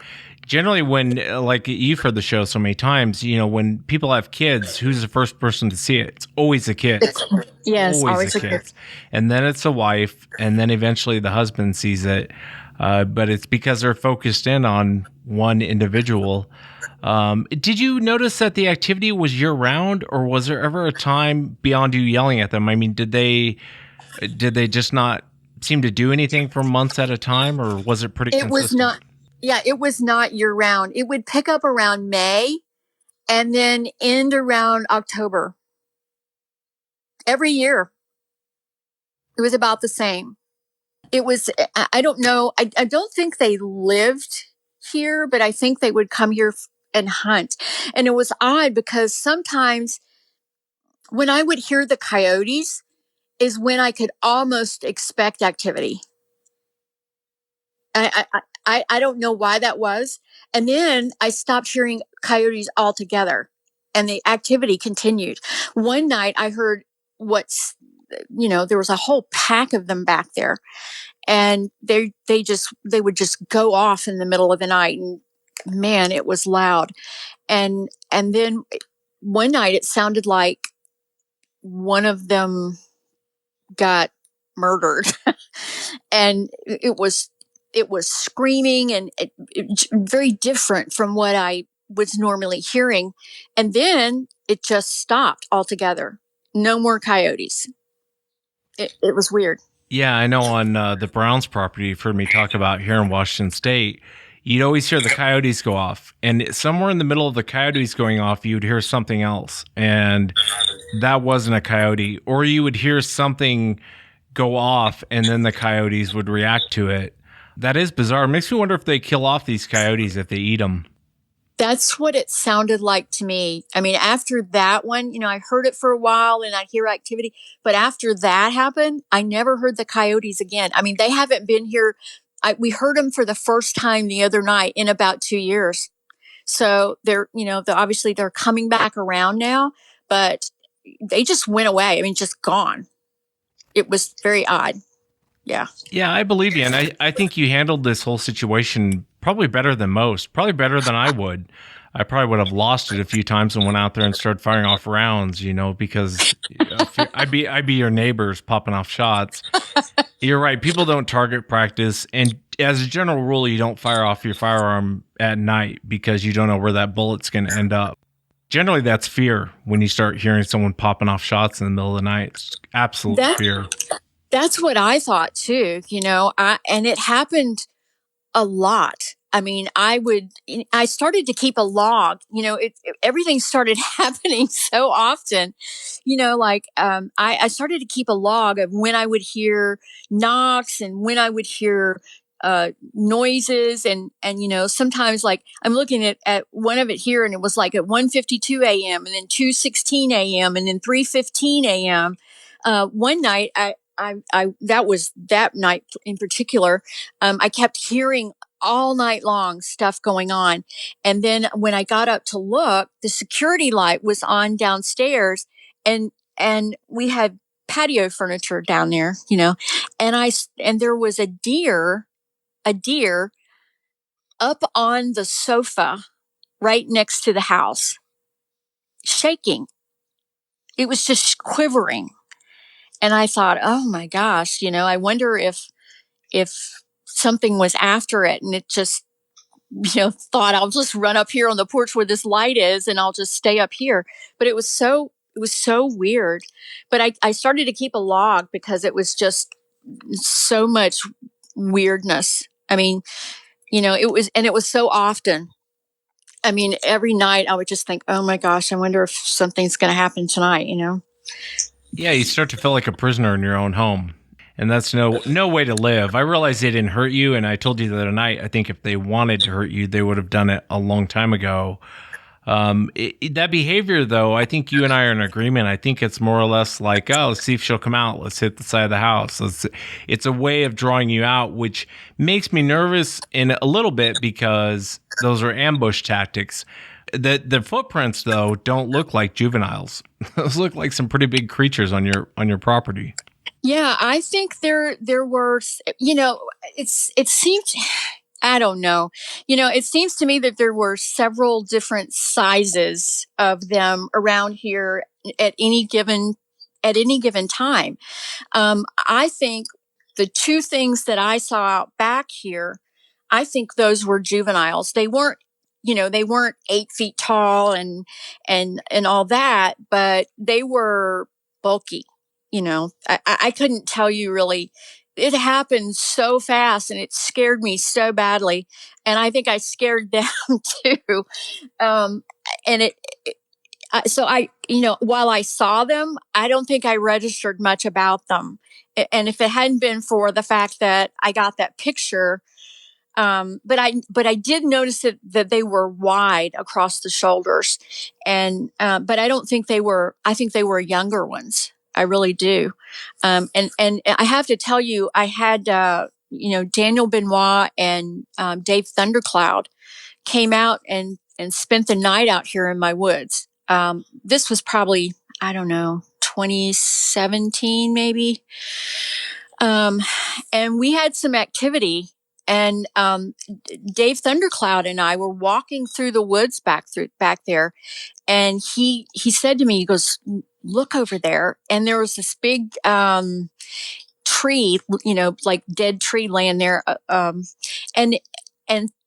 Generally, when, like you've heard the show so many times, when people have kids, who's the first person to see it? It's always the kids. Yes, always the kids. And then it's the wife, and then eventually the husband sees it. But it's because they're focused in on one individual. Did you notice that the activity was year-round, or was there ever a time beyond you yelling at them? I mean, did they just not seem to do anything for months at a time, or was it pretty consistent? It was not. Yeah, it was not year round. It would pick up around May and then end around October. Every year. It was about the same. It was, I don't know. I don't think they lived here, but I think they would come here and hunt. And it was odd because sometimes when I would hear the coyotes is when I could almost expect activity. I don't know why that was. And then I stopped hearing coyotes altogether and the activity continued. One night I heard there was a whole pack of them back there, and they would just go off in the middle of the night, and man, it was loud. And then one night it sounded like one of them got murdered and it was screaming and very different from what I was normally hearing. And then it just stopped altogether. No more coyotes. It was weird. Yeah, I know on the Browns property, you've heard me talk about here in Washington State, you'd always hear the coyotes go off. And somewhere in the middle of the coyotes going off, you'd hear something else. And that wasn't a coyote. Or you would hear something go off and then the coyotes would react to it. That is bizarre. It makes me wonder if they kill off these coyotes, if they eat them. That's what it sounded like to me. I mean, after that one, I heard it for a while and I hear activity. But after that happened, I never heard the coyotes again. I mean, they haven't been here. We heard them for the first time the other night in about 2 years. So they're obviously they're coming back around now, but they just went away. I mean, just gone. It was very odd. Yeah. Yeah, I believe you. And I think you handled this whole situation probably better than most, probably better than I would. I probably would have lost it a few times and went out there and started firing off rounds, because I'd be your neighbors popping off shots. You're right. People don't target practice. And as a general rule, you don't fire off your firearm at night because you don't know where that bullet's going to end up. Generally, that's fear when you start hearing someone popping off shots in the middle of the night. It's absolute fear. That's what I thought too, and it happened a lot. I mean, I started to keep a log, everything started happening so often, I started to keep a log of when I would hear knocks and when I would hear noises and sometimes like I'm looking at one of it here and it was like at 1:52 a.m. and then 2:16 a.m. and then 3:15 a.m. One night that night in particular, I kept hearing all night long stuff going on. And then when I got up to look, the security light was on downstairs and we had patio furniture down there, and there was a deer up on the sofa right next to the house, shaking. It was just quivering. And I thought, oh my gosh, I wonder if something was after it and it just, thought I'll just run up here on the porch where this light is and I'll just stay up here. But it was so weird. But I started to keep a log because it was just so much weirdness. I mean, it was so often. I mean, every night I would just think, oh my gosh, I wonder if something's going to happen tonight, Yeah, you start to feel like a prisoner in your own home. And that's no way to live. I realize they didn't hurt you, and I told you the other night, I think if they wanted to hurt you, they would have done it a long time ago. That behavior, though, I think you and I are in agreement. I think it's more or less like, oh, let's see if she'll come out. Let's hit the side of the house. It's a way of drawing you out, which makes me nervous in a little bit because those are ambush tactics. The footprints, though, don't look like juveniles. Those look like some pretty big creatures on your property. Yeah, I think there were, it seemed, I don't know, it seems to me that there were several different sizes of them around here at any given time. I think the two things that I saw out back here, I think those were juveniles. They weren't 8 feet tall and all that, but they were bulky. I couldn't tell you really. It happened so fast and it scared me so badly. And I think I scared them too. While I saw them, I don't think I registered much about them. And if it hadn't been for the fact that I got that picture, but I did notice that they were wide across the shoulders, and but I don't think they were. I think they were younger ones. I really do. And I have to tell you, I had Daniel Benoit and Dave Thundercloud came out and spent the night out here in my woods. This was probably, I don't know, 2017 maybe. And we had some activity. And Dave Thundercloud and I were walking through the woods back there, and he said to me, he goes, "Look over there," and there was this big tree, like dead tree laying there, and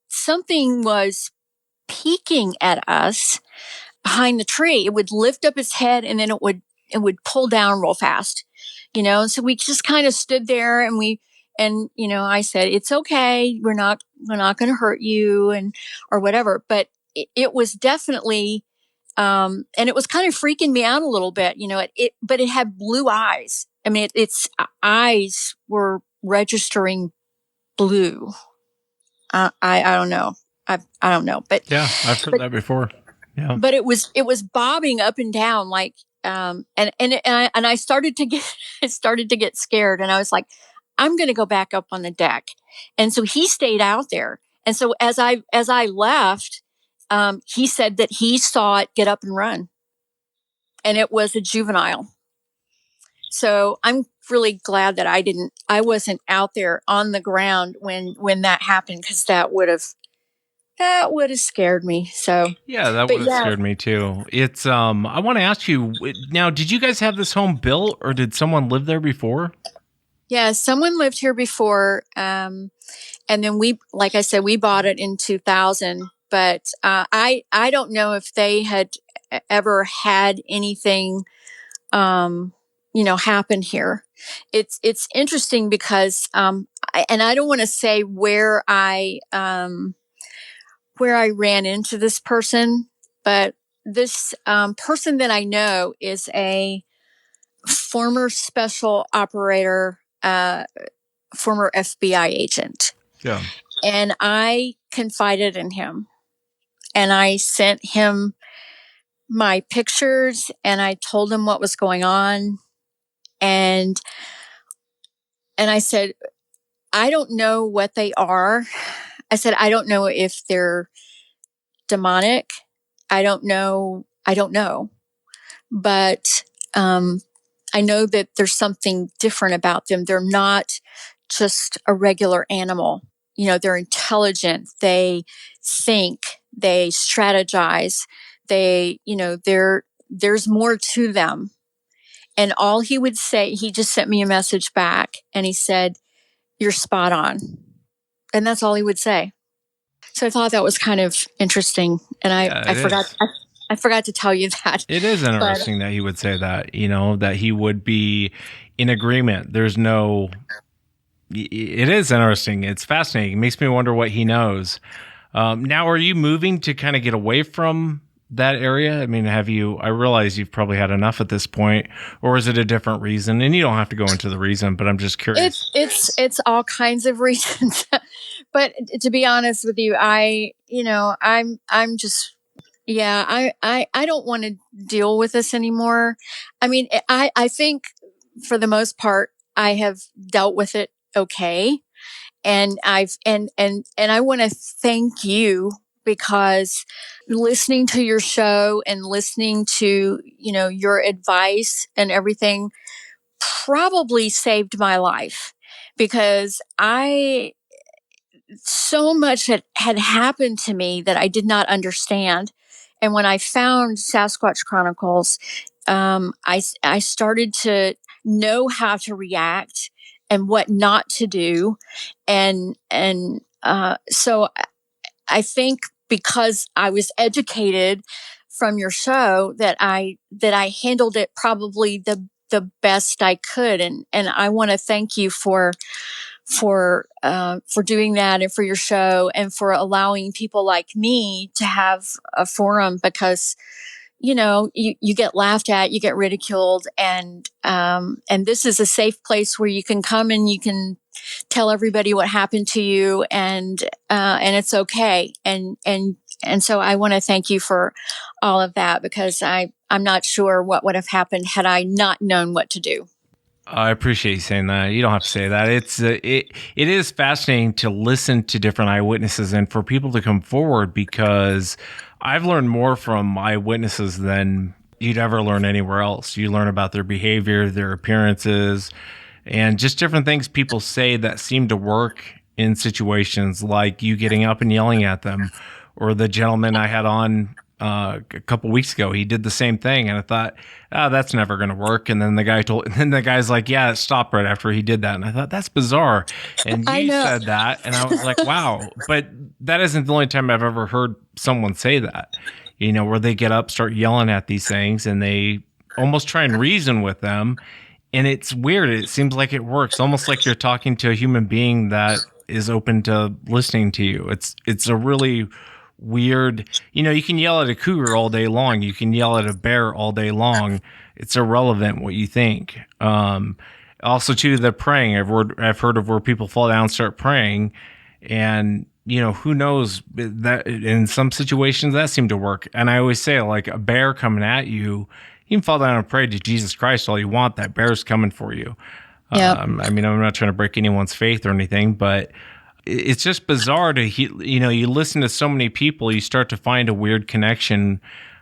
something was peeking at us behind the tree. It would lift up its head, and then it would pull down real fast, And so we just kind of stood there, and I said, "It's okay. We're not going to hurt you," or whatever. But it was definitely, and it was kind of freaking me out a little bit, but it had blue eyes. I mean, its eyes were registering blue. I don't know. I don't know, but yeah, I've heard that before. Yeah, but it was bobbing up and down like, and I started to get scared, and I was like, I'm going to go back up on the deck. And so he stayed out there. And so as I left, he said that he saw it get up and run, and it was a juvenile. So I'm really glad that I wasn't out there on the ground when that happened, because that would have scared me. So yeah, that would have scared me too. It's I want to ask you now, did you guys have this home built, or did someone live there before? Yeah, someone lived here before, and then like I said, we bought it in 2000. But I don't know if they had ever had anything, happen here. It's interesting because, and I don't want to say where I ran into this person, but this person that I know is a former special operator, former FBI agent. Yeah. And I confided in him, and I sent him my pictures, and I told him what was going on. And I said, I don't know what they are. I said, I don't know if they're demonic. I don't know. But I know that there's something different about them. They're not just a regular animal. They're intelligent. They think. They strategize. There's more to them. And all he would say, he just sent me a message back, and he said, "You're spot on." And that's all he would say. So I thought that was kind of interesting. And I forgot to tell you that. It is interesting that he would say that, that he would be in agreement. It is interesting. It's fascinating. It makes me wonder what he knows. Now, are you moving to kind of get away from that area? I mean, I realize you've probably had enough at this point, or is it a different reason? And you don't have to go into the reason, but I'm just curious. It's all kinds of reasons. But to be honest with you, I'm just, yeah, I don't want to deal with this anymore. I mean, I think for the most part, I have dealt with it okay. And I want to thank you, because listening to your show and listening to, your advice and everything probably saved my life, because so much had happened to me that I did not understand. And when I found Sasquatch Chronicles, I started to know how to react and what not to do. So I think because I was educated from your show that I handled it probably the best I could. And I want to thank you for doing that, and for your show, and for allowing people like me to have a forum, because you get laughed at, you get ridiculed, and this is a safe place where you can come and you can tell everybody what happened to you, and it's okay. And so I want to thank you for all of that, because I'm not sure what would have happened had I not known what to do. I appreciate you saying that. You don't have to say that. It is fascinating to listen to different eyewitnesses and for people to come forward, because I've learned more from eyewitnesses than you'd ever learn anywhere else. You learn about their behavior, their appearances, and just different things people say that seem to work in situations, like you getting up and yelling at them, or the gentleman I had on a couple weeks ago, he did the same thing, and I thought, that's never going to work. And then the guy's like, yeah, it stopped right after he did that. And I thought, that's bizarre. And you said that, and I was like, wow. But that isn't the only time I've ever heard someone say that, where they get up, start yelling at these things, and they almost try and reason with them. And it's weird. It seems like it works, almost like you're talking to a human being that is open to listening to you. It's a really weird, you can yell at a cougar all day long. You can yell at a bear all day long. It's irrelevant what you think. Also, too, the praying. I've heard of where people fall down and start praying, and who knows, that in some situations that seemed to work. And I always say, like, a bear coming at you, you can fall down and pray to Jesus Christ all you want. That bear's coming for you. Yeah. I mean, I'm not trying to break anyone's faith or anything, but it's just bizarre to, you listen to so many people, you start to find a weird connection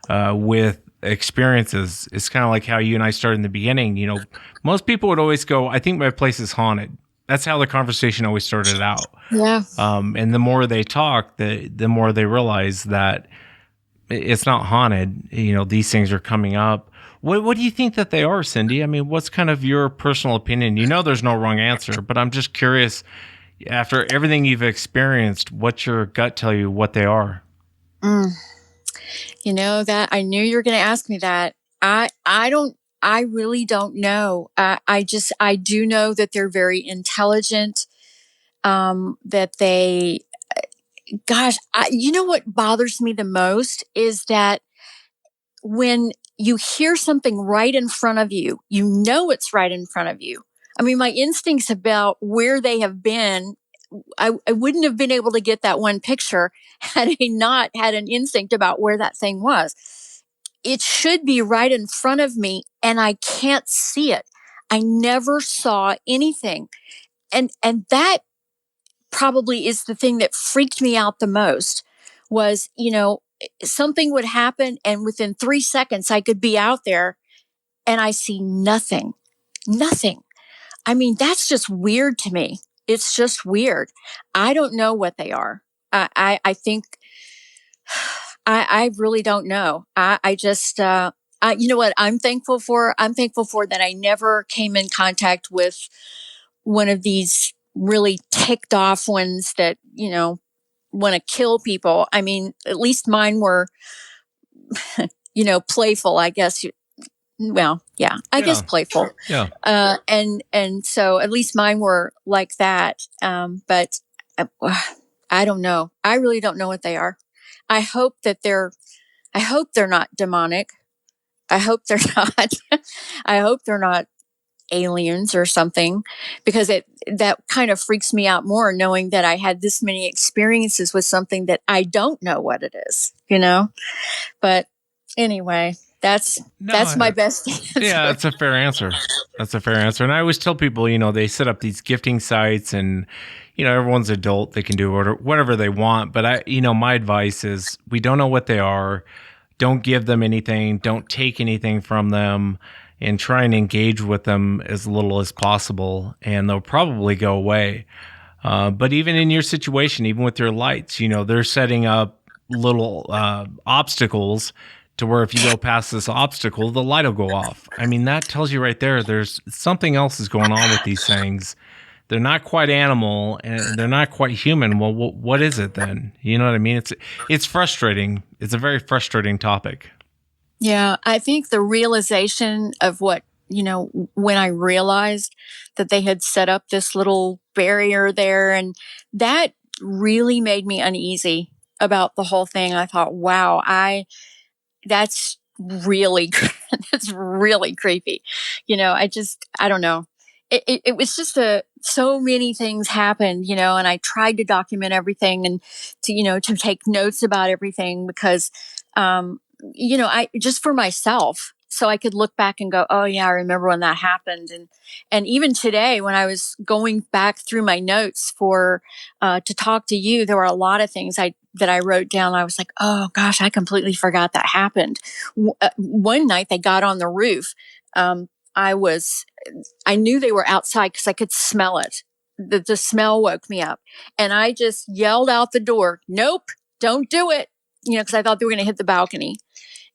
with experiences. It's kind of like how you and I started in the beginning. Most people would always go, I think my place is haunted. That's how the conversation always started out. Yeah. And the more they talk, the more they realize that it's not haunted. These things are coming up. What do you think that they are, Cindy? I mean, what's kind of your personal opinion? There's no wrong answer, but I'm just curious, after everything you've experienced, what's your gut tell you what they are? That I knew you were going to ask me that. I really don't know. I do know that they're very intelligent. That they, what bothers me the most is that when you hear something right in front of you, it's right in front of you. I mean, my instincts about where they have been, I wouldn't have been able to get that one picture had I not had an instinct about where that thing was. It should be right in front of me, and I can't see it. I never saw anything. And that probably is the thing that freaked me out the most, was, something would happen, and within 3 seconds I could be out there and I see nothing. I mean, that's just weird to me. It's just weird. I don't know what they are. I think I really don't know. I just, you know what I'm thankful for? I'm thankful for that I never came in contact with one of these really ticked off ones that, want to kill people. I mean, at least mine were, playful, I guess. Well, yeah, I guess playful. Yeah. And so at least mine were like that. But I don't know. I really don't know what they are. I hope that they're I hope they're not demonic. I hope they're not. I hope they're not aliens or something, because that kind of freaks me out more, knowing that I had this many experiences with something that I don't know what it is, But anyway, that's my best answer. Yeah, that's a fair answer. That's a fair answer. And I always tell people, they set up these gifting sites, and everyone's adult, they can do whatever they want. But my advice is, we don't know what they are. Don't give them anything. Don't take anything from them, and try and engage with them as little as possible, and they'll probably go away. But even in your situation, even with your lights, they're setting up little obstacles to where if you go past this obstacle, the light will go off. I mean, that tells you right there, there's something else is going on with these things. They're not quite animal, and they're not quite human. Well, what is it then? You know what I mean? It's frustrating. It's a very frustrating topic. Yeah, I think the realization of what, when I realized that they had set up this little barrier there, and that really made me uneasy about the whole thing. I thought, wow, that's really, that's really creepy. I don't know. It was just so many things happened, and I tried to document everything and to take notes about everything, because, I just for myself, so I could look back and go, oh yeah, I remember when that happened. And even today, when I was going back through my notes to talk to you, there were a lot of things that I wrote down. I was like, oh gosh, I completely forgot that happened. One night they got on the roof. I knew they were outside because I could smell it. The smell woke me up, and I just yelled out the door, nope, don't do it. Because I thought they were going to hit the balcony.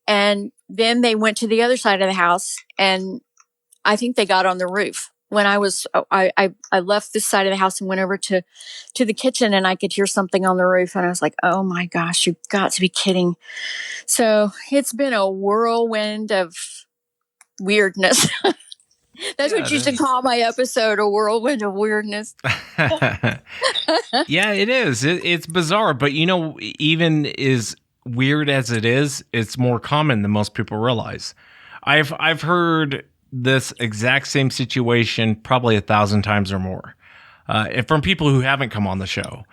And then they went to the other side of the house, and I think they got on the roof. When I left this side of the house and went over to the kitchen, and I could hear something on the roof, and I was like, oh my gosh, you've got to be kidding. So it's been a whirlwind of weirdness. That's what you should call my episode, a whirlwind of weirdness. Yeah, it is. It's bizarre, but even as weird as it is, it's more common than most people realize. I've heard this exact same situation probably 1,000 times or more, and from people who haven't come on the show.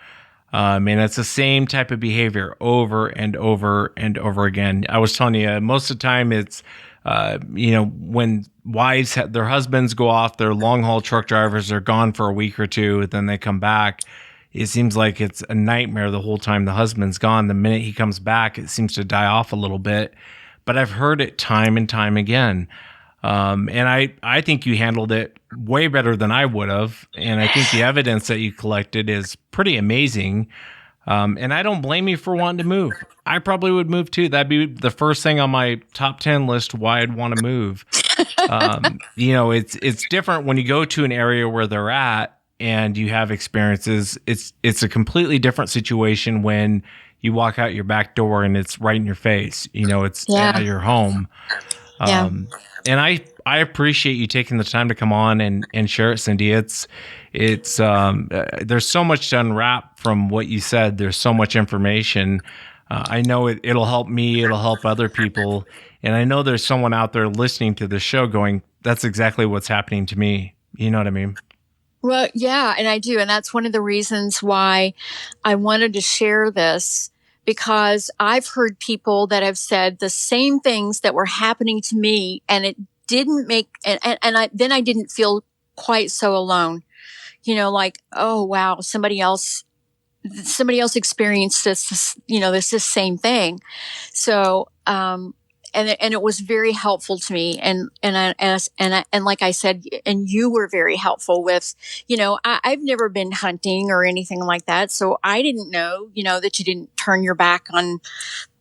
And it's the same type of behavior over and over and over again. I was telling you, most of the time it's when wives, their husbands go off, they're long haul truck drivers, they're gone for a week or two, then they come back. It seems like it's a nightmare the whole time the husband's gone. The minute he comes back, it seems to die off a little bit. But I've heard it time and time again. And I think you handled it way better than I would have. And I think the evidence that you collected is pretty amazing. And I don't blame you for wanting to move. I probably would move too. That'd be the first thing on my top 10 list why I'd want to move. It's different when you go to an area where they're at and you have experiences. It's a completely different situation when you walk out your back door and it's right in your face. It's at your home. And I appreciate you taking the time to come on and share it, Cindy. It's there's so much to unwrap from what you said. There's so much information. I know it'll help me. It'll help other people. And I know there's someone out there listening to the show going, that's exactly what's happening to me. You know what I mean? Well, yeah, and I do. And that's one of the reasons why I wanted to share this, because I've heard people that have said the same things that were happening to me, and it didn't make, then I didn't feel quite so alone. Like, oh wow, somebody else experienced this, this same thing. So, and it was very helpful to me. And like I said, and you were very helpful with, I've never been hunting or anything like that. So I didn't know, that you didn't turn your back on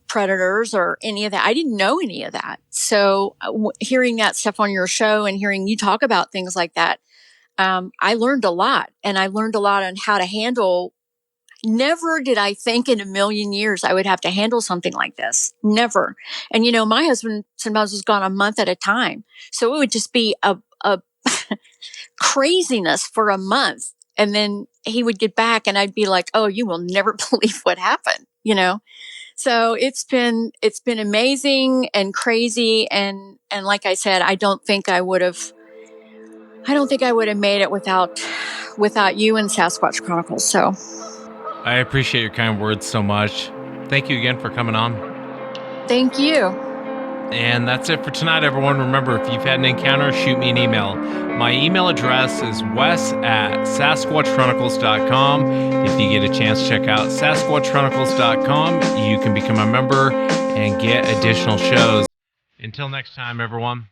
predators or any of that. I didn't know any of that. So hearing that stuff on your show and hearing you talk about things like that, I learned a lot, and I learned a lot on how to handle. Never did I think in a million years I would have to handle something like this. Never. And, my husband sometimes was gone a month at a time. So it would just be a craziness for a month. And then he would get back and I'd be like, oh, you will never believe what happened. you know. So it's been amazing and crazy, and like I said, I don't think I would have made it without you and Sasquatch Chronicles. So I appreciate your kind words so much. Thank you again for coming on. thank you. And that's it for tonight, everyone. Remember, if you've had an encounter, shoot me an email. My email address is wes@sasquatchchronicles.com. If you get a chance, check out sasquatchchronicles.com. You can become a member and get additional shows. Until next time, everyone.